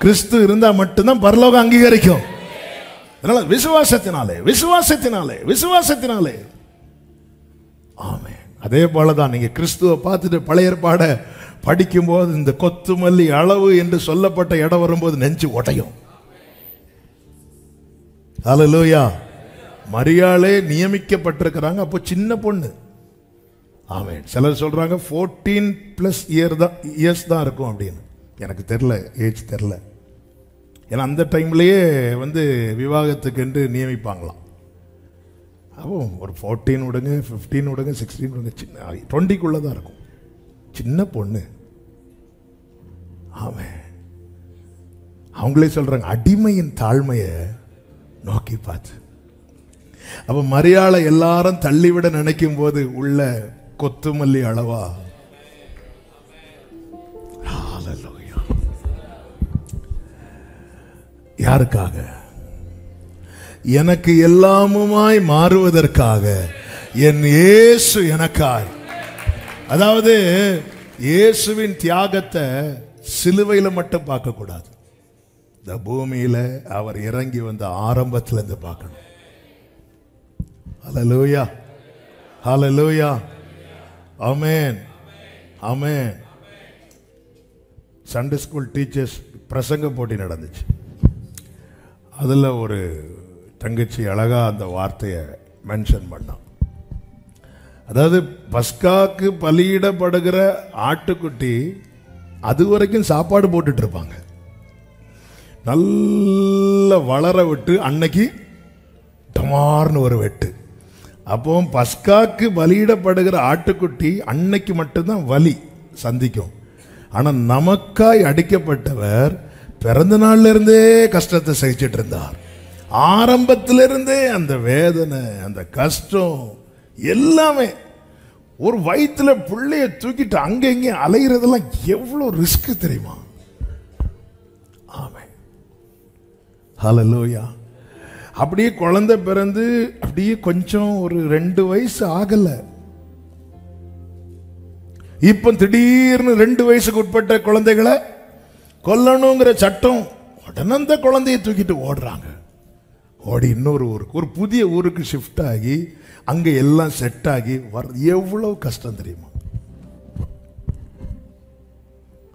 கிறிஸ்து இருந்தா மட்டும்தான் பரலோகம் அங்கீகரிக்கும். அதனால விசுவாசத்தினாலே விசுவாசத்தினாலே விசுவாசத்தினாலே. ஆமென். அதே போலதான் நீங்க கிறிஸ்துவை பார்த்துட்டு பழைய ஏற்பாடை படிக்கும் போது இந்த கொத்துமல்லி அளவு என்று சொல்லப்பட்ட இடம் வரும்போது நெஞ்சு உடையும். அல்லேலூயா. மரியாளே நியமிக்கப்பட்டிருக்கிறாங்க. அப்போ சின்ன பொண்ணு. ஆமென். சிலர் சொல்றாங்க 14+ இயர்ஸ் தான் இருக்கும் அப்படின்னு. எனக்கு தெரியல, ஏஜ் தெரியல. ஏன்னா அந்த டைம்லயே வந்து விவாகத்துக்கு என்று நியமிப்பாங்களாம். அப்போ ஒரு 14 விடுங்க, 15 விடுங்க, 16 விடுங்க, சின்ன 20க்குள்ள தான் இருக்கும். சின்ன பொண்ணு. ஆமென். அவங்களே சொல்றாங்க அடிமையின் தாழ்மையை நோக்கி பார்த்து. அப்ப மரியாளை எல்லாரும் தள்ளிவிட நினைக்கும் போது உள்ள கொத்துமல்லி அளவா. யாருக்காக? எனக்கு எல்லாமுமாய் மாறுவதற்காக என் இயேசு எனக்காய். அதாவது இயேசுவின் தியாகத்தை சிலுவையில மட்டும் பார்க்க கூடாது. இந்த பூமியில அவர் இறங்கி வந்த ஆரம்பத்துல இருந்து பார்க்கணும். ஹல்லேலூயா. ஹல்லேலூயா. ஆமென். ஆமென். சண்டே ஸ்கூல் டீச்சர்ஸ் பிரசங்க போட்டி நடந்துச்சு. அதில் ஒரு தங்கச்சி அழகா அந்த வார்த்தையை மென்ஷன் பண்ணான். அதாவது பஸ்காக்கு பலியிடப்படுகிற ஆட்டுக்குட்டி அது வரைக்கும் சாப்பாடு போட்டுட்டு இருப்பாங்க. நல்ல வளர விட்டு அன்னைக்கு டமார்னு ஒரு வெட்டு. அப்போ பஸ்காக்கு பலியிடப்படுகிற ஆட்டுக்குட்டி அன்னைக்கு மட்டும்தான் வலி சந்திக்கும். ஆனால் நமக்காய் அடிக்கப்பட்டவர் பிறந்த நாள்ல இருந்தே கஷ்டத்தை சகிச்சிட்டு இருந்தார். ஆரம்பத்திலிருந்தே அந்த வேதனை, அந்த கஷ்டம் எல்லாமே. ஒரு வயிற்றுல பிள்ளைய தூக்கிட்டு அங்க இங்கே அலைகிறதெல்லாம் எவ்வளவு ரிஸ்க் தெரியுமா? ஆமென். ஹல்லேலூயா. அப்படியே குழந்தை பிறந்து அப்படியே கொஞ்சம் ஒரு 2 வயசு ஆகல. இப்ப திடீர்னு 2 வயசுக்கு உட்பட்ட குழந்தைகளை கொல்லணுங்கிற சட்டம். உடனே அந்த குழந்தையை தூக்கிட்டு ஓடுறாங்க. ஓடி இன்னொரு ஊருக்கு, ஒரு புதிய ஊருக்கு ஷிஃப்ட் ஆகி அங்க எல்லாம் செட் ஆகி எவ்வளவு கஷ்டம் தெரியுமா?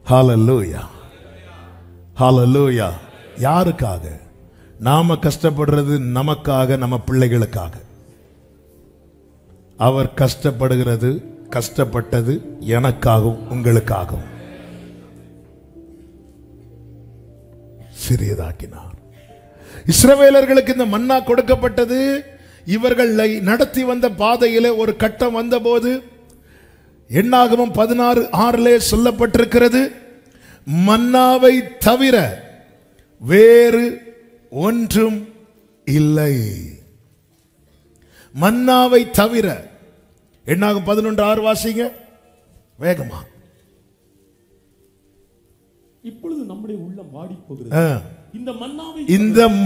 ஹல்லேலூயா. ஹல்லேலூயா. யாருக்காக? நாம கஷ்டப்படுறது நமக்காக, நம்ம பிள்ளைகளுக்காக. அவர் கஷ்டப்படுகிறது, கஷ்டப்பட்டது எனக்காகவும் உங்களுக்காகவும். சிறியதாக்கினார். இஸ்ரவேலர்களுக்கு இந்த மன்னா கொடுக்கப்பட்டது. இவர்களை நடத்தி வந்த பாதையிலே ஒரு கட்டம் வந்தபோது எண்ணாகமம் 16:6 சொல்லப்பட்டிருக்கிறது, மன்னாவை தவிர வேறு ஒன்றும் இல்லை. மன்னாவை தவிர. எண்ணாகமம் 11:6 வாசிங்க வேகமா. இப்பொழுது நம்முடைய உள்ளம் வாடி போகிறது. இந்த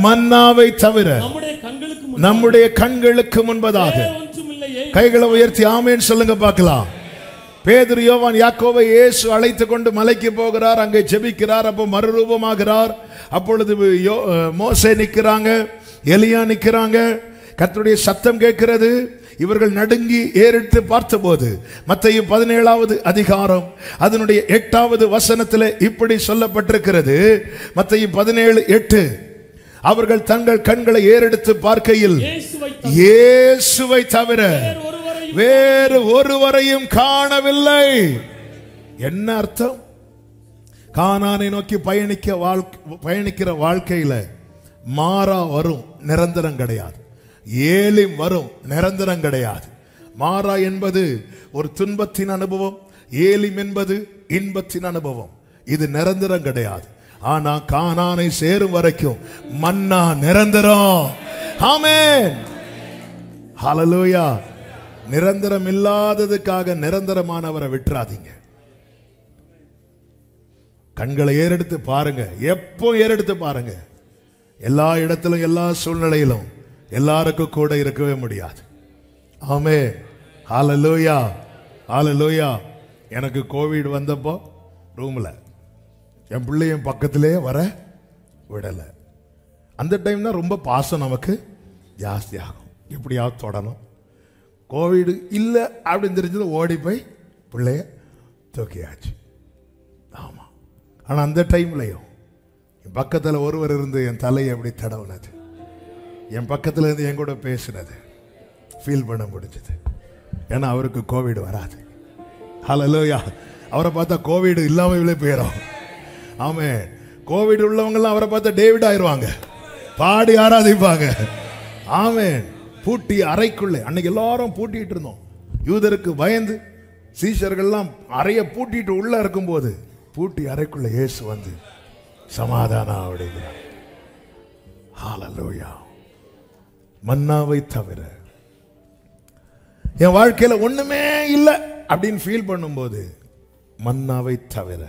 மன்னாவை தவிர நம்முடைய கண்களுக்கு முன்பதாக. கைகளை உயர்த்தி ஆமென் சொல்லுங்க பார்க்கலாம். பேதுரு, யோவான், யாக்கோபை இயேசு அழைத்து கொண்டு மலைக்கு போகிறார். அங்கே ஜெபிக்கிறார். அப்போ மறுரூபமாகிறார். அப்பொழுது மோசே நிற்கிறாங்க, எலியா நிற்கிறாங்க. கர்த்தருடைய சத்தம் கேட்கிறது. இவர்கள் நடுங்கி ஏறிட்டு பார்த்தபோது மத்தேயு 17வது அதிகாரம் அதனுடைய 8வது வசனத்தில் இப்படி சொல்லப்பட்டிருக்கிறது. மத்தேயு 17:8, அவர்கள் தங்கள் கண்களை ஏறெடுத்து பார்க்கையில் இயேசுவை தவிர வேறு ஒருவரையும் காணவில்லை. என்ன அர்த்தம்? கானானை நோக்கி பயணிக்கிற வாழ்க்கையில மாறா வரும், நிரந்தரம் கிடையாது. ஏலிம் வரும், நிரந்தரம் கிடையாது. மாறா என்பது ஒரு துன்பத்தின் அனுபவம், ஏலிம் என்பது இன்பத்தின் அனுபவம். இது நிரந்தரம் கிடையாது. ஆனா கானானை சேரும் வரைக்கும் மன்னா நிரந்தரம். ஆமென், ஹல்லேலூயா. நிரந்தரம் இல்லாததுக்காக நிரந்தரமானவரை விட்டுறாதீங்க. கண்களை ஏறெடுத்து பாருங்க. எப்போ ஏறெடுத்து பாருங்க. எல்லா இடத்திலும் எல்லா சூழ்நிலையிலும் எல்லாருக்கும் கூட இருக்கவே முடியாது. ஆமென், ஹல்லேலூயா, ஹல்லேலூயா. எனக்கு கோவிட் வந்தப்போ ரூம்ல என் பிள்ளையும் பக்கத்திலே வர விடல. அந்த டைம் தான் ரொம்ப பாசம் நமக்கு ஜாஸ்தி ஆகும். எப்படியாவது தொடணும். கோவிட் இல்லை அப்படின்னு தெரிஞ்சது ஓடி போய் பிள்ளைய தூக்கியாச்சு. ஆமாம். ஆனால் அந்த டைம்லையும் என் பக்கத்தில் ஒருவர் இருந்து என் தலையை எப்படி தடவுனது, என் பக்கத்தில் இருந்து என் கூட பேசினது ஃபீல் பண்ண முடிஞ்சது. ஏன்னா அவருக்கு கோவிட் வராது. ஹல்லேலூயா. அவரை பார்த்தா கோவிட் இல்லாமலே போயிடும். ஆமென். கோவிட் உள்ளவங்கெல்லாம் அவரை பார்த்தா டேவிட் ஆயிடுவாங்க, பாடி ஆராதிப்பாங்க. ஆமென். பூட்டி அறைக்குள்ளே அன்னைக்கு எல்லாரும் பூட்டிட்டு இருந்தோம். யூதருக்கு பயந்து சீஷர்கள்லாம் அறைய பூட்டிட்டு உள்ள இருக்கும்போது பூட்டி அறைக்குள்ள இயேசு வந்து சமாதானம் அப்படிங்கிறார். ஹல்லேலூயா. மன்னாவை தவிர என் வாழ்க்கையில ஒண்ணுமே இல்லை அப்படின்னு ஃபீல் பண்ணும்போது மன்னாவை தவிர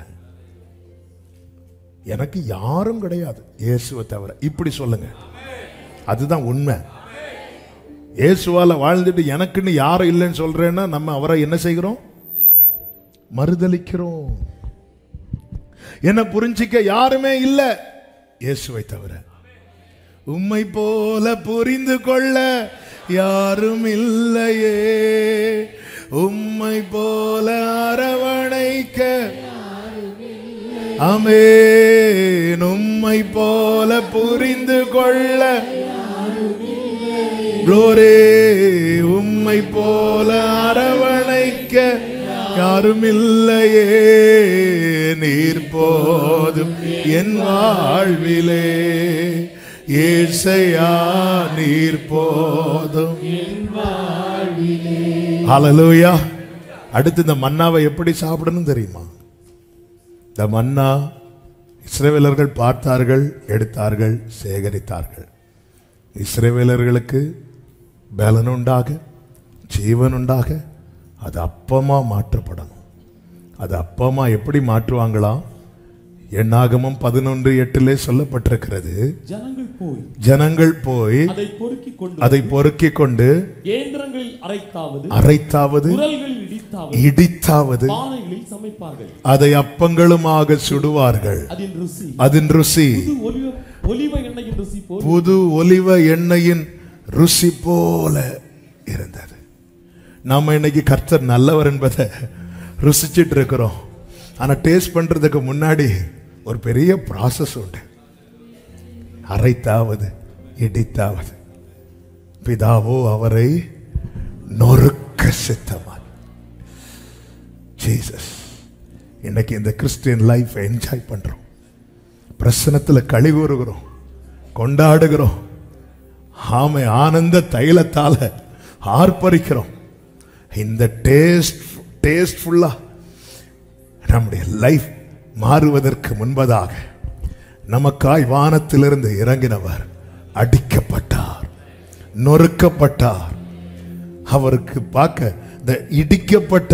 எனக்கு யாரும் கிடையாது இயேசுவை தவிர இப்படி சொல்லுங்க. அதுதான் உண்மை. இயேசுவால வாழ்ந்துட்டு எனக்குன்னு யாரும் இல்லைன்னு சொல்றேன்னா நம்ம அவரை என்ன செய்கிறோம்? மறுதலிக்கிறோம். என்ன புரிஞ்சிக்க யாருமே இல்லை இயேசுவை தவிர. உம்மை போல புரிந்து கொள்ள யாரும் இல்லையே, உம்மை போல அரவணைக்க. ஆமென். உம்மை போல புரிந்து கொள்ள க்ளோரி, உம்மை போல அரவணைக்க யாரும் இல்லையே. நீர் போதும் என் வாழ்விலே, ஏசையா நீர் போதும் என் வாழ்விலே. ஹல்லேலூயா. அடுத்து இந்த மன்னாவை எப்படி சாப்பிடணும் தெரியுமா? இந்த மன்னா இஸ்ரவேலர்கள் பார்த்தார்கள், எடுத்தார்கள், சேகரித்தார்கள். இஸ்ரவேலர்களுக்கு பலன் உண்டாக, ஜீவன் உண்டாக அது அப்பமா மாற்றப்படணும். அது அப்பமா எப்படி மாற்றுவாங்களாம்? எண்ணாகமம் 11:8 சொல்லப்பட்டிருக்கிறது. ஜனங்கள் போய் அதை பொறுக்கி கொண்டு அரைத்தாவது இடித்தாவது அதை அப்பங்களுமாக சுடுவார்கள். அதன் ருசி புது ஒலிவ எண்ணெயின் ருசி போல இருந்தது. நாம இன்னைக்கு கர்த்தர் நல்லவர் என்பதை ருசிச்சிட்டு இருக்கிறோம். ஆனா டேஸ்ட் பண்றதுக்கு முன்னாடி ஒரு பெரிய ப்ராசஸ் உண்டு. அரைத்தாவது இடித்தாவது பிதாவோ அவரை நொறுக்க சித்தமாய். ஜீசஸ். இன்னைக்கு இந்த கிறிஸ்டியன் லைஃப் என்ஜாய் பண்றோம். பிரசனத்துல களி கூறுகிறோம், கொண்டாடுகிறோம். ஆமை ஆனந்த தைலத்தால ஆர்ப்பரிக்கிறோம். இந்த டேஸ்ட்ஃபுல்லா நம்முடைய லைஃப் மாறுவதற்கு முன்பதாக நமக்காய் வானத்திலிருந்து இறங்கினவர் அடிக்கப்பட்டார், நொறுக்கப்பட்டார். அவருக்கு பார்க்க இந்த இடிக்கப்பட்ட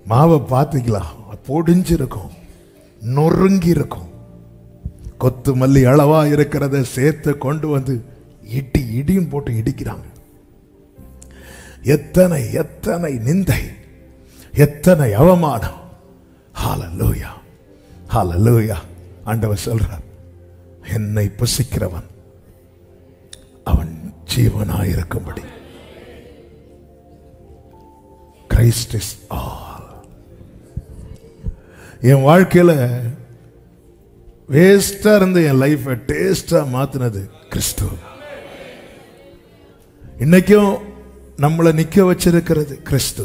மாவை பார்த்தீங்களா, பொடிஞ்சிருக்கும், நொறுங்கி இருக்கும். கொத்து மல்லி அளவா இருக்கிறத சேர்த்து கொண்டு வந்து இடியும் போட்டு இடிக்கிறாங்க. எத்தனை எத்தனை நிந்தை, எத்தனை அவமானம். ஹல்லேலூயா, ஹல்லேலூயா. ஆண்டவர் சொல்றார், என்னை புசிக்கிறவன் அவன் ஜீவனாயிருக்கும்படி. Christ is all. என் வாழ்க்கையில வேஸ்டா இருந்து என் லைஃபை டேஸ்டா மாத்தினது கிறிஸ்து. இன்னைக்கும் நம்மளை நிக்க வச்சிருக்கிறது கிறிஸ்து.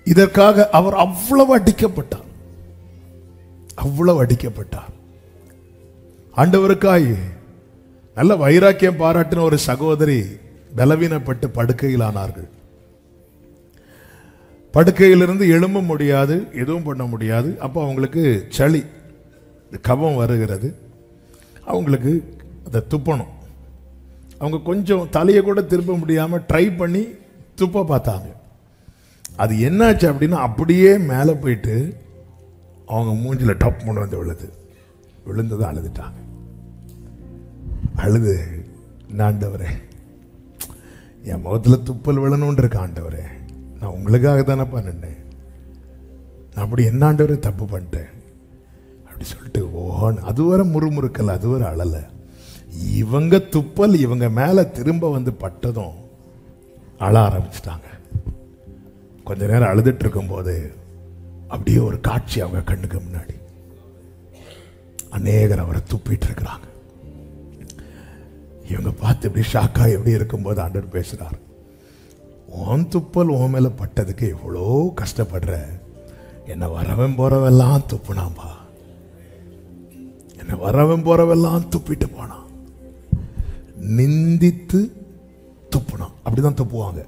இதற்காக அவர் அவ்வளவு அடிக்கப்பட்டார், அவ்வளவு அடிக்கப்பட்டார். ஆண்டவருக்காய் நல்ல வைராக்கியம் பாராட்டின ஒரு சகோதரி பலவீனப்பட்டு படுக்கையில் ஆனார்கள். படுக்கையிலிருந்து எழும்ப முடியாது, எதுவும் பண்ண முடியாது. அப்போ அவங்களுக்கு சளி, கபம் வருகிறது. அவங்களுக்கு அதை துப்பணும். அவங்க கொஞ்சம் தலையை கூட திருப்ப முடியாமல் ட்ரை பண்ணி துப்ப பார்த்தாங்க. அது என்னாச்சு அப்படின்னா, அப்படியே மேலே போயிட்டு அவங்க மூஞ்சில் டப் பண்ண வந்து விழுந்ததை அழுதுட்டாங்க. அழுது, ஆண்டவரே என் முகத்தில் துப்பல் விழணும்னு இருக்க ஆண்டவரே, நான் உங்களுக்காக தானப்பா நின்னேன், நான் அப்படி என்ன ஆண்டவரே தப்பு பண்ணிட்டேன் அப்படி சொல்லிட்டு அதுவரை முறுமுறுக்கல, அதுவரை அழல. இவங்க துப்பல் இவங்க மேல திரும்ப வந்து பட்டதும் அழ ஆரம்பிச்சிட்டாங்க. கொஞ்ச நேரம் அழுதுட்டு இருக்கும் போது அப்படியே ஒரு காட்சி அவங்க கண்ணுக்கு முன்னாடி. அநேகர் அவரை துப்பிட்டு இருக்கிறாங்க. இவங்க பார்த்து இப்படி ஷாக்கா எப்படி இருக்கும்போது ஆண்டவர் பேசுறார், உன் துப்பல் உன் மேல பட்டதுக்கு எவ்வளோ கஷ்டப்படுற, என்னை வரவன் போறவெல்லாம் துப்புனாம்பா, என்னை வரவன் போறவெல்லாம் துப்பிட்டு போனான், நிந்தித்து துப்புனான். அப்படிதான் துப்புவாங்க.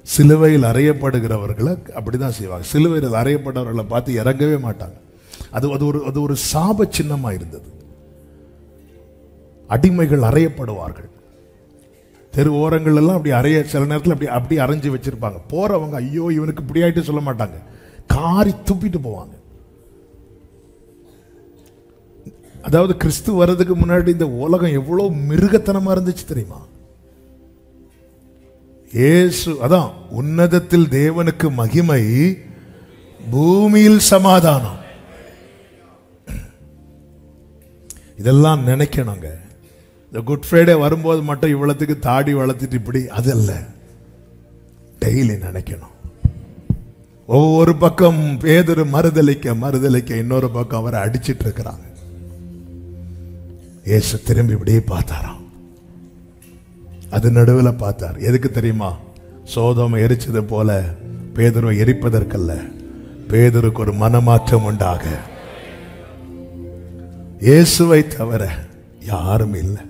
சிலுவையில் அறையப்படுகிறவர்களை அப்படிதான் செய்வாங்க. சிலுவையில் அறையப்பட்டவர்களை பார்த்து இறங்கவே மாட்டாங்க. அது ஒரு சாப சின்னமா இருந்தது. அடிமைகள் அறையப்படுவார்கள். தெரு ஓரங்கள் எல்லாம் அப்படி அறைய, சில நேரத்தில் அப்படி அரைஞ்சு வச்சிருப்பாங்க. போறவங்க ஐயோ இவனுக்கு இப்படி ஆயிட்டு சொல்ல மாட்டாங்க, காரி துப்பிட்டு போவாங்க. அதாவது கிறிஸ்து வர்றதுக்கு முன்னாடி இந்த உலகம் எவ்வளவு மிருகத்தனமா இருந்துச்சு தெரியுமா? இயேசு அதான், உன்னதத்தில் தேவனுக்கு மகிமை, பூமியில் சமாதானம். இதெல்லாம் நினைக்கணுங்க. இந்த குட் ஃப்ரைடே வரும்போது மட்டும் இவ்வளவுக்கு தாடி வளர்த்துட்டு இப்படி அதல்ல, டெய்லி நினைக்கணும். ஒவ்வொரு பக்கம் பேதுரு மறுதலிக்க இன்னொரு பக்கம் அவரை அடிச்சிட்டு இருக்கிறாங்க. இயேசு திரும்பி இப்படியே பார்த்தாராம். அது நடுவில் பார்த்தார். எதுக்கு தெரியுமா? சோதோமை எரிச்சது போல பேதுருவை எரிப்பதற்கல்ல, பேதுருக்கு ஒரு மனமாற்றம் உண்டாக. இயேசுவை தவிர யாரும் இல்லை.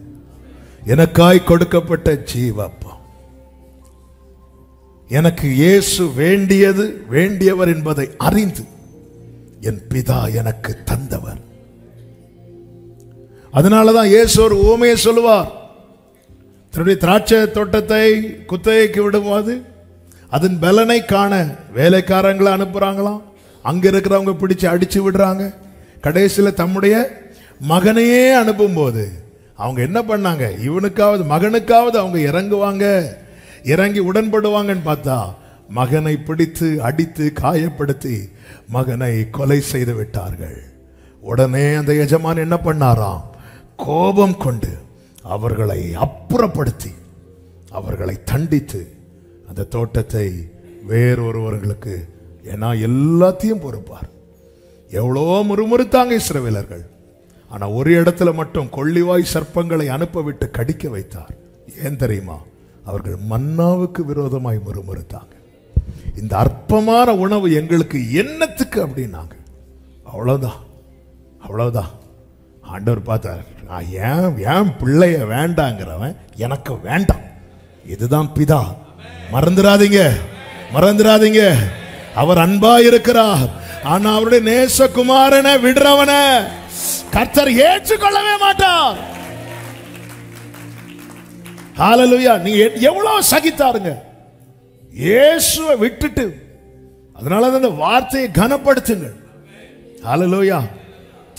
எனக்காய் கொடுக்கப்பட்ட ஜீவப்பம், எனக்கு இயேசு வேண்டியவர் என்பதை அறிந்து என் பிதா எனக்கு தந்தவர். அதனாலதான் இயேசு ஒரு உவமையை சொல்லுவார். தன்னுடைய திராட்சை தோட்டத்தை குத்தகைக்கு விடும்போது அதன் பலனை காண வேலைக்காரங்களை அனுப்புறாங்களாம். அங்க இருக்கிறவங்க பிடிச்சு அடிச்சு விடுறாங்க. கடைசியில் தம்முடைய மகனையே அனுப்பும் போது அவங்க என்ன பண்ணாங்க? இவனுக்காவது மகனுக்காவது அவங்க இறங்கி உடன்படுவாங்கன்னு பார்த்தா மகனை பிடித்து அடித்து காயப்படுத்தி மகனை கொலை செய்து விட்டார்கள். உடனே அந்த எஜமான் என்ன பண்ணாராம்? கோபம் கொண்டு அவர்களை அப்புறப்படுத்தி அவர்களை தண்டித்து அந்த தோட்டத்தை வேறொருவர்களுக்கு, ஏன்னா எல்லாத்தையும் பொறுப்பார். எவ்வளோ முறுமுறுத்தாங்க இஸ்ரவேலர்கள். ஆனா ஒரு இடத்துல மட்டும் கொள்ளிவாய் சர்ப்பங்களை அனுப்பவிட்டு கடிக்க வைத்தார். ஏன் தெரியுமா? அவர்கள் மன்னாவுக்கு விரோதமாய் முறுமுறுத்தாங்க. இந்த அற்பமான உணவு எங்களுக்கு என்னத்துக்கு அப்படின்னாங்க. அவ்வளவுதான், அவ்வளவுதான். ஆண்டவர் பார்த்தார், ஏன் பிள்ளைய வேண்டாங்கிறவன் எனக்கு வேண்டாம். இதுதான் பிதா. மறந்துடாதீங்க, மறந்துடாதீங்க. அவர் அன்பா இருக்கிறார். ஆனா அவருடைய நேசகுமாரனை விடுறவன கர்த்தர் ஏற்றுக்கொள்ளவே மாட்டார். ஹல்லேலூயா. நீ எவ்வளவு சகித்தாருங்க இயேசுவை விட்டுட்டு. அதனால அந்த வார்த்தையை கனப்படுத்துங்கள். ஹல்லேலூயா.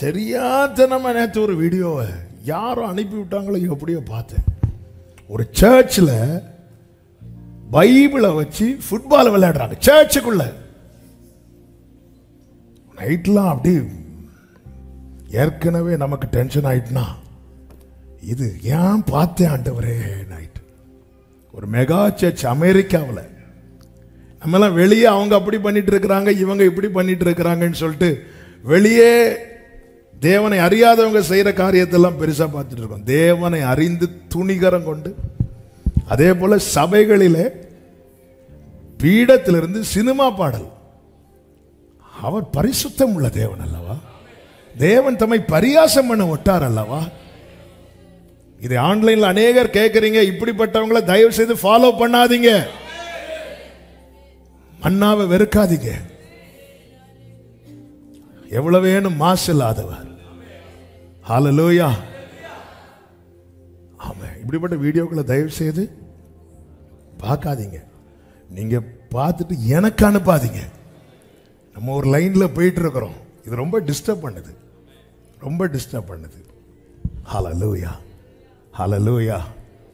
தெரியாதனமா நேற்று ஒரு வீடியோவை யாரோ அனுப்பி விட்டாங்களோ எப்படியோ பார்த்தேன். ஒரு சர்ச்சில் பைபிளை வச்சு ஃபுட்பால் விளையாடுறாங்க சர்ச்சுக்குள்ள. நைட்லாம் அப்படி ஏற்கனவே நமக்கு டென்ஷன் ஆயிட்டுனா இது ஏன் பார்த்தேன் ஆண்டவரே. நைட் ஒரு மெகா சர்ச் அமெரிக்காவில். நம்மெல்லாம் வெளியே அவங்க அப்படி பண்ணிட்டு இருக்கிறாங்க, இவங்க இப்படி பண்ணிட்டு இருக்கிறாங்கன்னு சொல்லிட்டு வெளியே தேவனை அறியாதவங்க செய்யற காரியத்தெல்லாம் பெருசா பார்த்துட்டு இருக்கோம். தேவனை அறிந்து துணிகரம் கொண்டு, அதே போல சபைகளிலே பீடத்திலிருந்து சினிமா பாடல். அவர் பரிசுத்தம் உள்ள தேவன் அல்லவா? தேவன் தம்மை பரியாசம் பண்ண ஒட்டார் அல்லவா? இதை ஆன்லைன்ல அநேகர் கேட்கறீங்க. இப்படிப்பட்டவங்களை தயவு செய்து ஃபாலோ பண்ணாதீங்க. மன்னாவை வெறுக்காதீங்க. எவ்வளவு வேணும் மாசு இல்லாதவர். ஹல்லேலூயா. ஆமா, இப்படிப்பட்ட வீடியோக்களை தயவு செய்து பார்க்காதீங்க. நீங்க பார்த்துட்டு எனக்கு அனுப்பாதீங்க. நம்ம ஒரு லைன்ல போயிட்டு இருக்கிறோம். இது ரொம்ப டிஸ்டர்ப் பண்ணுது, ரொம்ப டிஸ்டர்ப் பண்ணுது. ஹல்லேலூயா, ஹல்லேலூயா.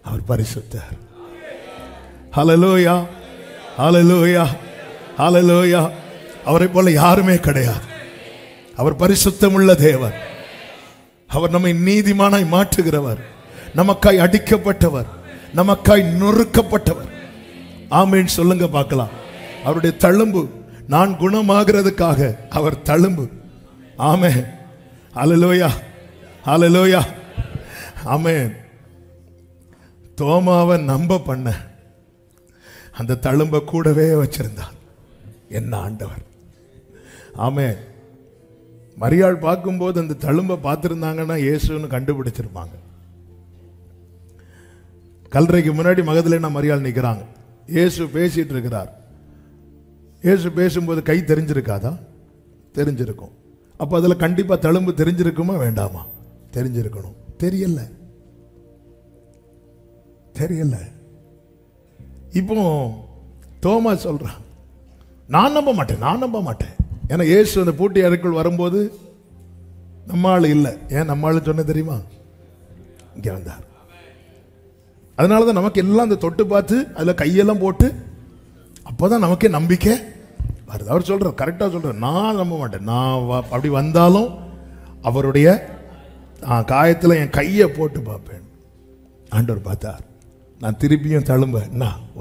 அவர் பரிசுத்தர். ஹல்லேலூயா, ஹல்லேலூயா, ஹல்லேலூயா. அவரை போல யாருமே கிடையாது. அவர் பரிசுத்தம் உள்ள தேவன். அவர் நம்மை நீதிமானாய் மாற்றுகிறவர். நமக்காய் அடிக்கப்பட்டவர், நமக்காய் நொறுக்கப்பட்டவர். ஆமென் சொல்லுங்க பார்க்கலாம். அவருடைய தழும்பு, நான் குணமாகிறதுக்காக அவர் தழும்பு. ஆமென். ஹல்லேலூயா, ஹல்லேலூயா. ஆமென். தோமாவை நம்ப பண்ண அந்த தழும்ப கூடவே வச்சிருந்தார் என்ன ஆண்டவர். ஆமென். மரியாள் பார்க்கும்போது அந்த தழும்பை பார்த்திருந்தாங்கன்னா இயேசுன்னு கண்டுபிடிச்சிருப்பாங்க. கல்லறைக்கு முன்னாடி மகதலேனா மரியாள் நிற்கிறாங்க. இயேசு பேசிட்டு இருக்கிறார். இயேசு பேசும்போது கை தெரிஞ்சிருக்காதா? தெரிஞ்சிருக்கும். அப்போ அதில் கண்டிப்பா தழும்பு தெரிஞ்சிருக்குமா வேண்டாமா? தெரிஞ்சிருக்கணும். தெரியல, தெரியல. இப்போ தோமா சொல்றான், நான் நம்ப மாட்டேன், நான் நம்ப மாட்டேன். ஏன்னா இயேசு அந்த பூட்டி அறைக்குள் வரும்போது நம்ம ஆள் இல்லை. ஏன் நம்ம ஆள் சொன்ன தெரியுமா? இங்கே வந்தார். அதனால தான் நமக்கு எல்லாம் அந்த தொட்டு பார்த்து அதில் கையெல்லாம் போட்டு அப்போதான் நமக்கே நம்பிக்கை வருது. அவர் சொல்றார், கரெக்டாக சொல்றார், நான் நம்ப மாட்டேன். நான் அப்படி வந்தாலும் அவருடைய காயத்தில் என் கையை போட்டு பார்ப்பேன். ஆண்டவர் பார்த்தார். நான் திருப்பியும் தழும்ப,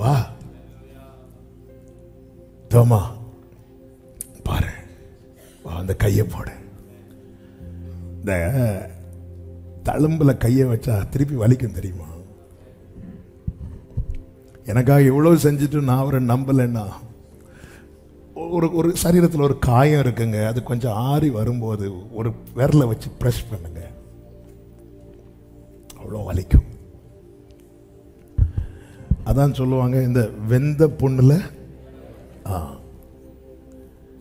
வா தோமா பாரு, அந்த கையை போட. இந்த தழும்புல கையை வச்சா திருப்பி வலிக்கும் தெரியுமா? எனக்காக எவ்வளவு செஞ்சுட்டு நான் அவரை நம்பலைன்னா, ஒரு சரீரத்தில் ஒரு காயம் இருக்குங்க, அது கொஞ்சம் ஆறி வரும்போது ஒரு விரலை வச்சு பிரஷ் பண்ணுங்க, அவ்வளோ வலிக்கும். அதான் சொல்லுவாங்க, இந்த வெந்த புண்ணுல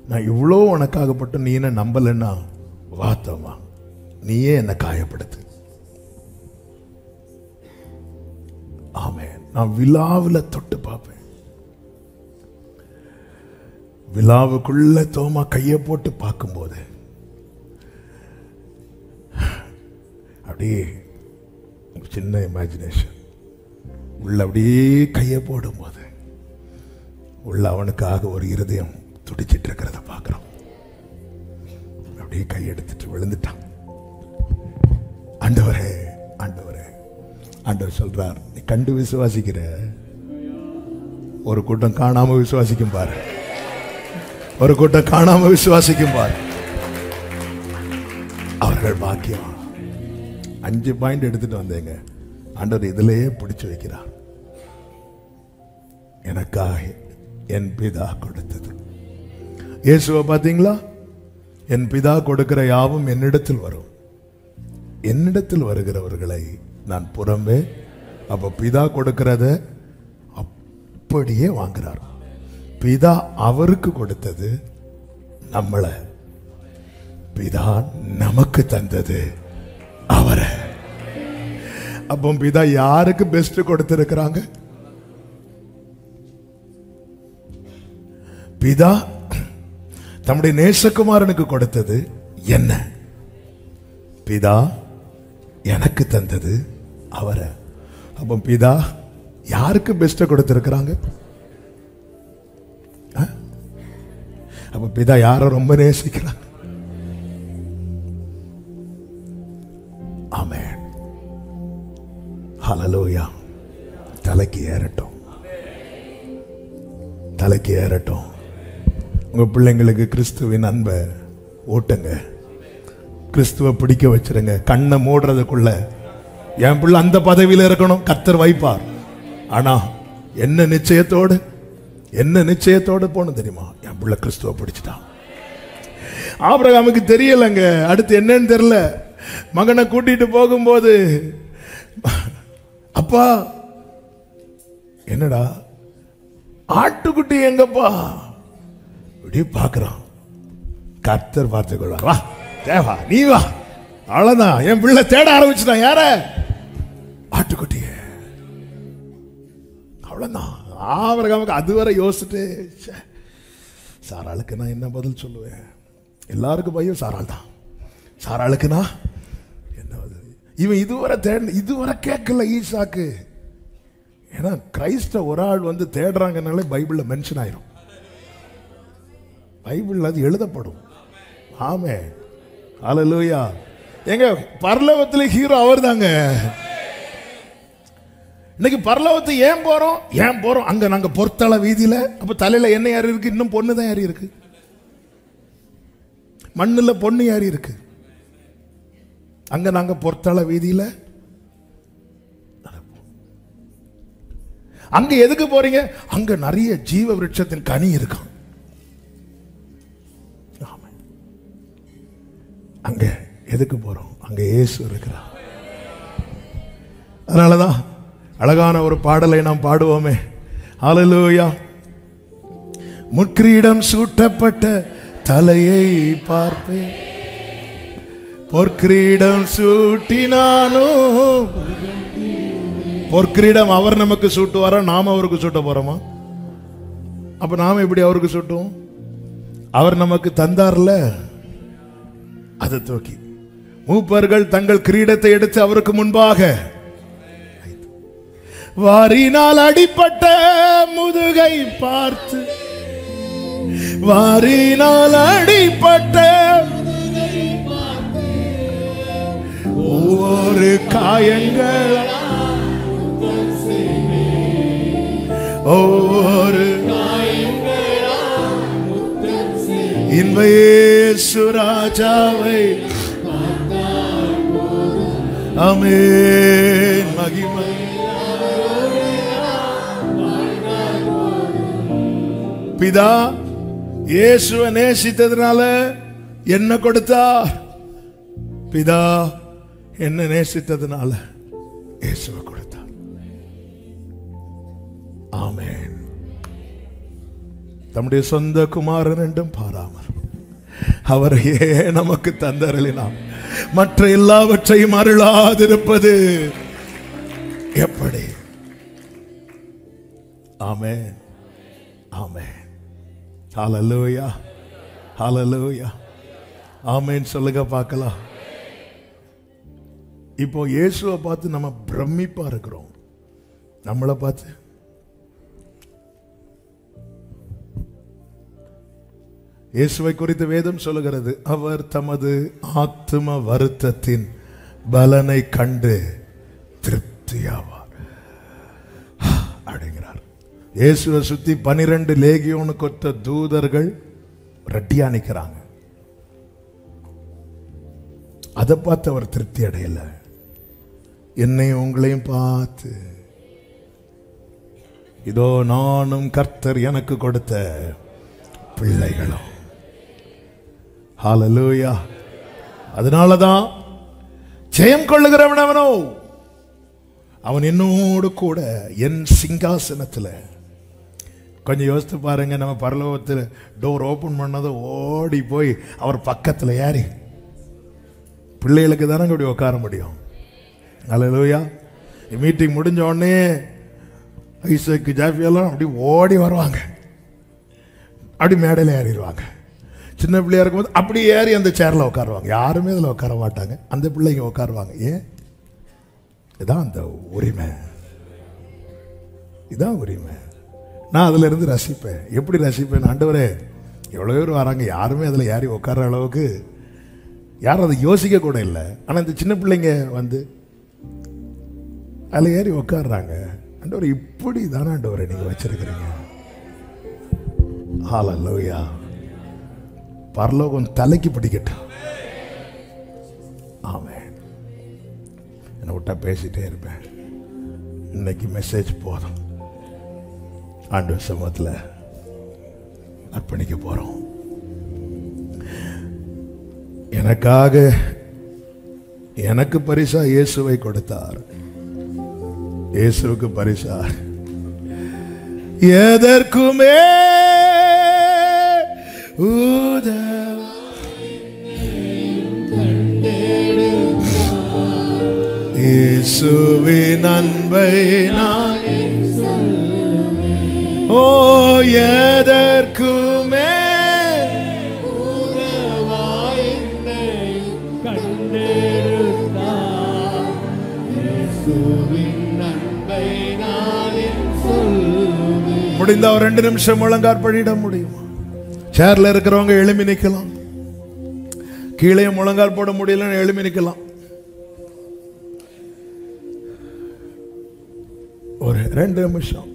நான் இவ்வளோ உனக்காகப்பட்டு நீ என்ன நம்பலைன்னா வாத்தமா நீயே என்ன காயப்படுத்து. ஆமென். நான் விழாவில் தொட்டு பார்ப்பேன். விழாவுக்குள்ள தோமா கையை போட்டு பார்க்கும்போது அப்படியே சின்ன இமேஜினேஷன் உள்ள அப்படியே கையை போடும்போது உள்ள அவனுக்காக ஒரு இருதயம் துடிச்சிட்டு இருக்கிறத பார்க்கிறோம். அப்படியே கையெடுத்துட்டு விழுந்துட்டான். ஆண்டவரே, ஆண்டவரே. ஆண்டவர் சொல்றார், நீ கண்டு விசுவாசிக்கிற, ஒரு கூட்டம் காணாம விசுவாசிக்கும் பாரு, ஒரு கூட்டம் காணாம விசுவாசிக்கும் பாரு. அவர்கள் பாக்கியம். 5 பாயிண்ட் எடுத்துட்டு வந்தேங்க. ஆண்டவர் இதிலேயே பிடிச்சு வைக்கிறார். எனக்காக என் பிதா கொடுத்தது. இயேசுவை பார்த்தீங்களா? என் பிதா கொடுக்கிற யாவும் என்னிடத்தில் வரும், என்னிடத்தில் வருகிறவர்களை நான் புறம்பே. அப்ப பிதா கொடுக்கிறத அப்படியே வாங்குறார். பிதா அவருக்கு கொடுத்தது நம்மளை, பிதா நமக்கு தந்தது அவரை. அப்போ பிதா யாருக்கு பெஸ்ட் கொடுத்திருக்கிறாங்க? பிதா தம்முடைய நேசகுமாரனுக்கு கொடுத்தது என்ன? பிதா எனக்கு தந்தது அவரை. அப்போ பிதா யாருக்கு பெஸ்ட் கொடுத்திருக்கிறாங்க? அப்ப பிதா யார ரொம்ப நேசிக்கிறாங்க? ஆமென். ஹல்லேலூயா. தலைக்கு ஏறட்டும், தலைக்கு ஏறட்டும். உங்க பிள்ளைங்களுக்கு கிறிஸ்துவின் அன்பை ஊட்டுங்க, கிறிஸ்துவ பிடிக்க வச்சிருங்க. கண்ணை மூடுறதுக்குள்ள என் பிள்ளை அந்த பதவியில் இருக்கணும், கர்த்தர் வைப்பார். ஆனா என்ன நிச்சயத்தோடு, என்ன நிச்சயத்தோடு போன தெரியுமா? என் பிள்ளை கிறிஸ்துவ பிடிச்சிட்டான். ஆபிரகாமுக்கு தெரியலங்க அடுத்து என்னன்னு தெரியல. மகனை கூட்டிட்டு போகும்போது, அப்பா என்னடா ஆட்டுக்குட்டி எங்கப்பா இப்படி பாக்குறான். கர்த்தர் பார்த்துக்கொள்வார். வா தேவா நீ வா. அவ்வளவுதான், என் பிள்ளை தேட ஆரம்பிச்சுட்டான். யார? ஆட்டுக்குட்டிய. அவ்வளவுதான். ஆபிரகாமுக்கு அதுவரை யோசிச்சுட்டு, சாராளுக்கு நான் என்ன பதில் சொல்லுவேன்? எல்லாருக்கும் பையன் சாராள் தான். சாராளுக்கு நான் என்ன பதில்? இவன் இதுவரை கேட்கல ஈசாக்கு. ஏன்னா கிரைஸ்ட ஒரு ஆள் வந்து தேடுறாங்கனாலே பைபிள்ல மென்ஷன் ஆயிரும், பைபிள் அது எழுதப்படும். ஆமே, ஹல்லேலூயா. எங்க பரலோகத்துல ஹீரோ அவர் தாங்க. இன்னைக்கு பரலோகத்தை ஏன் போறோம்? ஏன் போறோம்? அங்க நாங்க பொறுத்தள வீதியில, அப்ப தலையில என்ன ஏறி இருக்கு? இன்னும் பொண்ணு தான் ஏறி இருக்கு. மண்ணுல பொண்ணு ஏறி இருக்கு. அங்க நாங்க பொறுத்தள வீதியில. அங்க எதுக்கு போறீங்க? அங்க நிறைய ஜீவ விருட்சத்தின் கனி இருக்கும். அங்க எதுக்கு போறோம்? அங்க இயேசு இருக்கிறார். அதனாலதான் அழகான ஒரு பாடலை நாம் பாடுவோமே. ஹல்லேலூயா. முற்கிரீடம் சூட்டப்பட்ட தலையை பார்ப்பேன், பொற்கிரீடம் சூட்டினாலும். பொற்கிரீடம் அவர் நமக்கு சூட்டுவாரா, நாம அவருக்கு சூட்ட போறோமா? அப்ப நாம எப்படி அவருக்கு சூட்டுவோம்? அவர் நமக்கு தந்தார்ல, அதை தூக்கி மூப்பர்கள் தங்கள் கிரீடத்தை எடுத்து அவருக்கு முன்பாக, வாரினால் அடிப்பட்ட முதுகை பார்த்து, வாரினால் அடிப்பட்ட ஒவ்வொரு காயங்கள், ஒவ்வொரு இன்ப இயேசு ராஜாவை. ஆமென். மகிமை. பிதா இயேசுவை நேசித்ததுனால என்ன கொடுத்தார்? பிதா என்ன நேசித்ததுனால இயேசுவை கொடுத்தார். ஆமென். தம்முடைய சொந்த குமாரன் என்றும் பாராமல் அவரையே நமக்கு தந்தருளினார். மற்ற எல்லாவற்றையும் அருளாதிருப்பது எப்படி? ஆமென், ஆமென். ஹல்லேலூயா, ஹல்லேலூயா. ஆமென் சொல்லுங்க பார்க்கலாம். இப்போ இயேசுவை பார்த்து நம்ம பிரமிப்பா இருக்கிறோம். நம்மளை பார்த்து இயேசுவை குறித்து வேதம் சொல்லுகிறது, அவர் தமது ஆத்தும வருத்தத்தின் பலனை கண்டு திருப்தியாவார் அப்படிங்கிறார். இயேசுவை சுத்தி 12 லேகியோனு கொத்த தூதர்கள் ரெட்டியா நிக்கிறாங்க. அதை பார்த்து அவர் திருப்தி அடையல. என்னையும் உங்களையும் பார்த்து, இதோ நானும் கர்த்தர் எனக்கு கொடுத்த பிள்ளைகளும். ஹல்லேலூயா. அதனாலதான் ஜெயம் கொள்ளுகிறவன் அவனோ, அவன் என்னோடு கூட என் சிங்காசனத்தில். கொஞ்சம் யோசித்து பாருங்க, நம்ம பரலோகத்தில் டோர் ஓப்பன் பண்ணதை ஓடி போய் அவர் பக்கத்தில் ஏறி பிள்ளைகளுக்கு தானே அப்படி உட்கார முடியும். ஹல்லேலூயா. மீட்டிங் முடிஞ்ச உடனே ஐசக்கு ஜாஃபியெல்லாம் அப்படி ஓடி வருவாங்க, அப்படி மேடையில் ஏறிடுவாங்க. சின்ன பிள்ளையா இருக்கும்போது அப்படி ஏறி அந்த சேரில் உட்காருவாங்க. யாருமே அதில் உட்கார மாட்டாங்க, அந்த பிள்ளைங்க உட்காருவாங்க. ஏன்? இதான் அந்த உரிமை, இதான் உரிமை. நான் அதில் இருந்து ரசிப்பேன். எப்படி ரசிப்பேன்? ஆண்டவரே, எவ்வளோ பேர் வராங்க, யாருமே அதில் ஏறி உட்கார அளவுக்கு யாரும் அதை யோசிக்க கூட இல்லை. ஆனால் இந்த சின்ன பிள்ளைங்க வந்து அதில் ஏறி உட்காடுறாங்க. ஆண்டவரே, இப்படி தானே ஆண்டவரே நீங்கள் வச்சிருக்கிறீங்க. ஹல்லேலூயா. பரலோகம் தலைக்கு பிடிக்கட்டும். ஆமென். என்னை விட்டா பேசிட்டே இருப்பேன். இன்னைக்கு மெசேஜ் போதும். ஆண்டவர் சமூகத்தில் அர்ப்பணிக்க போறோம். எனக்காக எனக்கு பரிசா இயேசுவை கொடுத்தார். இயேசுவுக்கு பரிசா எதற்குமே இயேசுவின் அன்பை நான் ஓ எதற்குமே முடிந்த ஒரு 2 நிமிஷம் முழங்கால் படியிட முடியும். சேர்ல இருக்கிறவங்க எழுமி நிக்கலாம். கீழே முழங்கால் போட முடியலன்னு எழுமி நிக்கலாம். ஒரு 2 நிமிஷம்.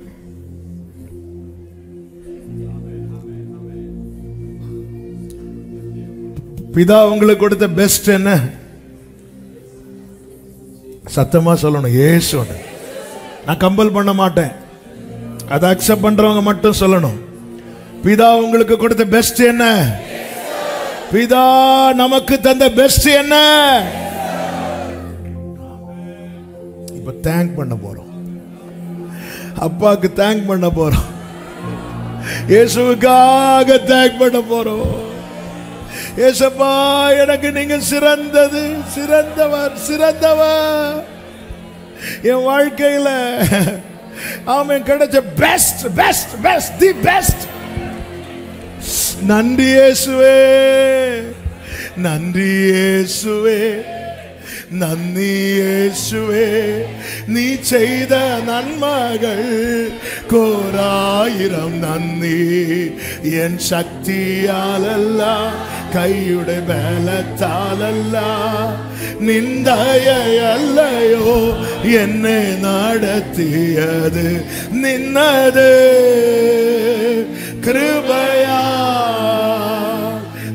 பிதா உங்களுக்கு கொடுத்த பெஸ்ட் என்ன? சத்தமா சொல்லணும், இயேசு. நான் கம்பல் பண்ண மாட்டேன், அதை அக்செப்ட் பண்றவங்க மட்டும் சொல்லணும். பிதா உங்களுக்கு கொடுத்த பெஸ்ட் என்ன? பிதா நமக்கு தந்த பெஸ்ட் என்ன? இப்ப தேங்க் பண்ண போறோம். அப்பாவுக்கு தேங்க் பண்ண போறோம். இயேசுவுக்காக தேங்க் பண்ண போறோம். இயேசப்பா, எனக்கு நீங்க சிறந்தது, சிறந்தவர், சிறந்தவர். என் வாழ்க்கையில ஆமென் கிடைச்ச best best best the best. நன்றி இயேசுவே, நன்றி இயேசுவே, நன்றி இயேசுவே. நீ செய்த நன்மைகள் கோராயிரம் நன்றி. என் சக்தியால் அல்ல, கையுடைய பலத்தால் அல்ல, நிந்தையை அல்லையோ என்னை நடத்தியது நின்னது கிருபையா,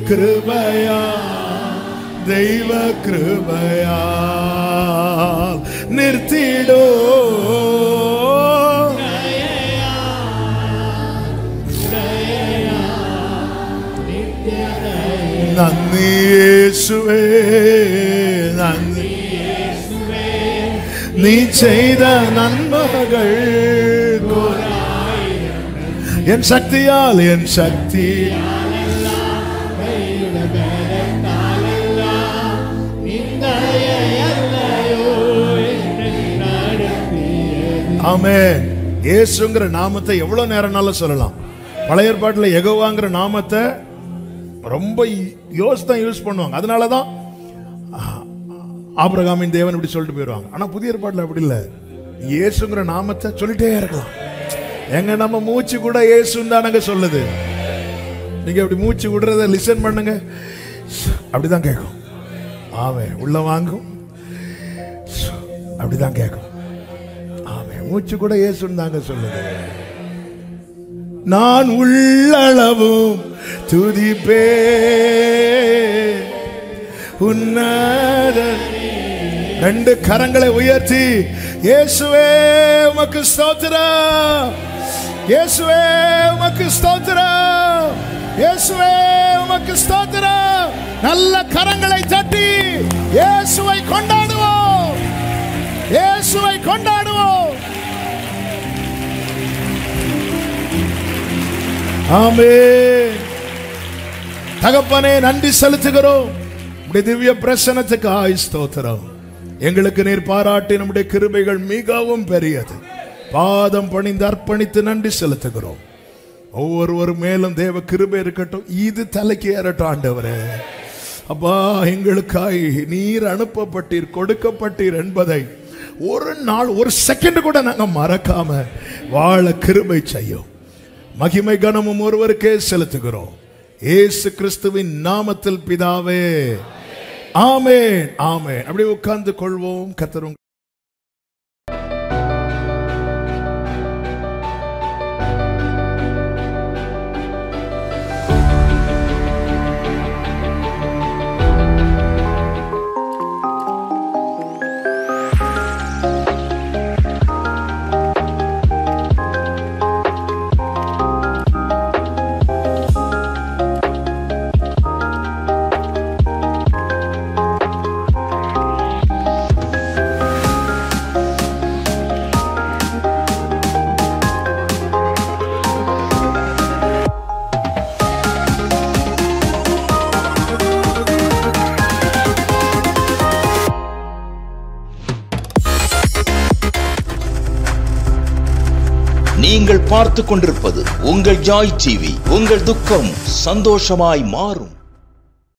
கிருபையா, தெய்வ கிருபையா நிறுத்திடோ. நன்றி இயேசுவே, நன்றி நீ செய்த நன்மைகள் என் சக்தியால், என் சக்தி ஆமென். இயேசுங்கிற நாமத்தை எவ்வளவு நேரம்னாலும் சொல்லலாம். பழைய ஏற்பாட்டில் யெகோவாங்கிற நாமத்தை ரொம்ப யோசித்தான் யூஸ் பண்ணுவாங்க. அதனாலதான் ஆபிரகாமின் தேவன் இப்படி சொல்லிட்டு போயிடுவாங்க. ஆனா புதிய ஏற்பாட்டில் அப்படி இல்லை. இயேசுங்கிற நாமத்தை சொல்லிட்டே இருக்கலாம். எங்க நம்ம மூச்சு கூட இயேசுன்னு தானங்க சொல்லுது. நீங்க அப்படி மூச்சு விடுறத லிசன் பண்ணுங்க, அப்படிதான் கேட்கும். ஆமென். உள்ள வாங்கும், அப்படிதான் கேட்கும். ஆமென். மூச்சு கூட இயேசுன்னு தாங்க சொல்லுது. நான் உள்ளளவும் துதிப்பே உன்னத. 2 கரங்களை உயர்த்தி இயேசுவே உமக்கு ஸ்தோத்திரம், இயேசுவே உமக்கு ஸ்தோத்திரம், இயேசுவே உமக்கு ஸ்தோத்திரம். நல்ல கரங்களை தட்டி இயேசுவை கொண்டாடுவோம், இயேசுவை கொண்டாடுவோம். ஆமென். தகப்பனே, நன்றி செலுத்துகிறோம். உம்முடைய திவ்ய பிரசன்னத்துக்கு ஸ்தோத்திரம். எங்களுக்கு நீர் பாராட்டி நம்முடைய கிருபைகள் மிகவும் பெரியது. பாதம் பணிந்து அர்ப்பணித்து நன்றி செலுத்துகிறோம். ஒவ்வொருவர் மேலும் தேவ கிருபை இருக்கட்டும். இது தலைக்கு ஏறட்டும் ஆண்டவரே. அப்பா, எங்களுக்காய் நீர் அனுப்பப்பட்டீர், கொடுக்கப்பட்டீர் என்பதை ஒரு நாள் ஒரு செகண்ட் கூட நாங்கள் மறக்காம வாழ கிருபை செய்யும். மகிமை கனமும் ஒருவருக்கே செலுத்துகிறோம், இயேசு கிறிஸ்துவின் நாமத்தில் பிதாவே. ஆமென், ஆமென். அப்படியே உட்கார்ந்து கொள்வோம். கர்த்தர் நீங்கள் பார்த்துக் கொண்டிருப்பது உங்கள் ஜாய் டிவி. உங்கள் துக்கம் சந்தோஷமாய் மாறும்.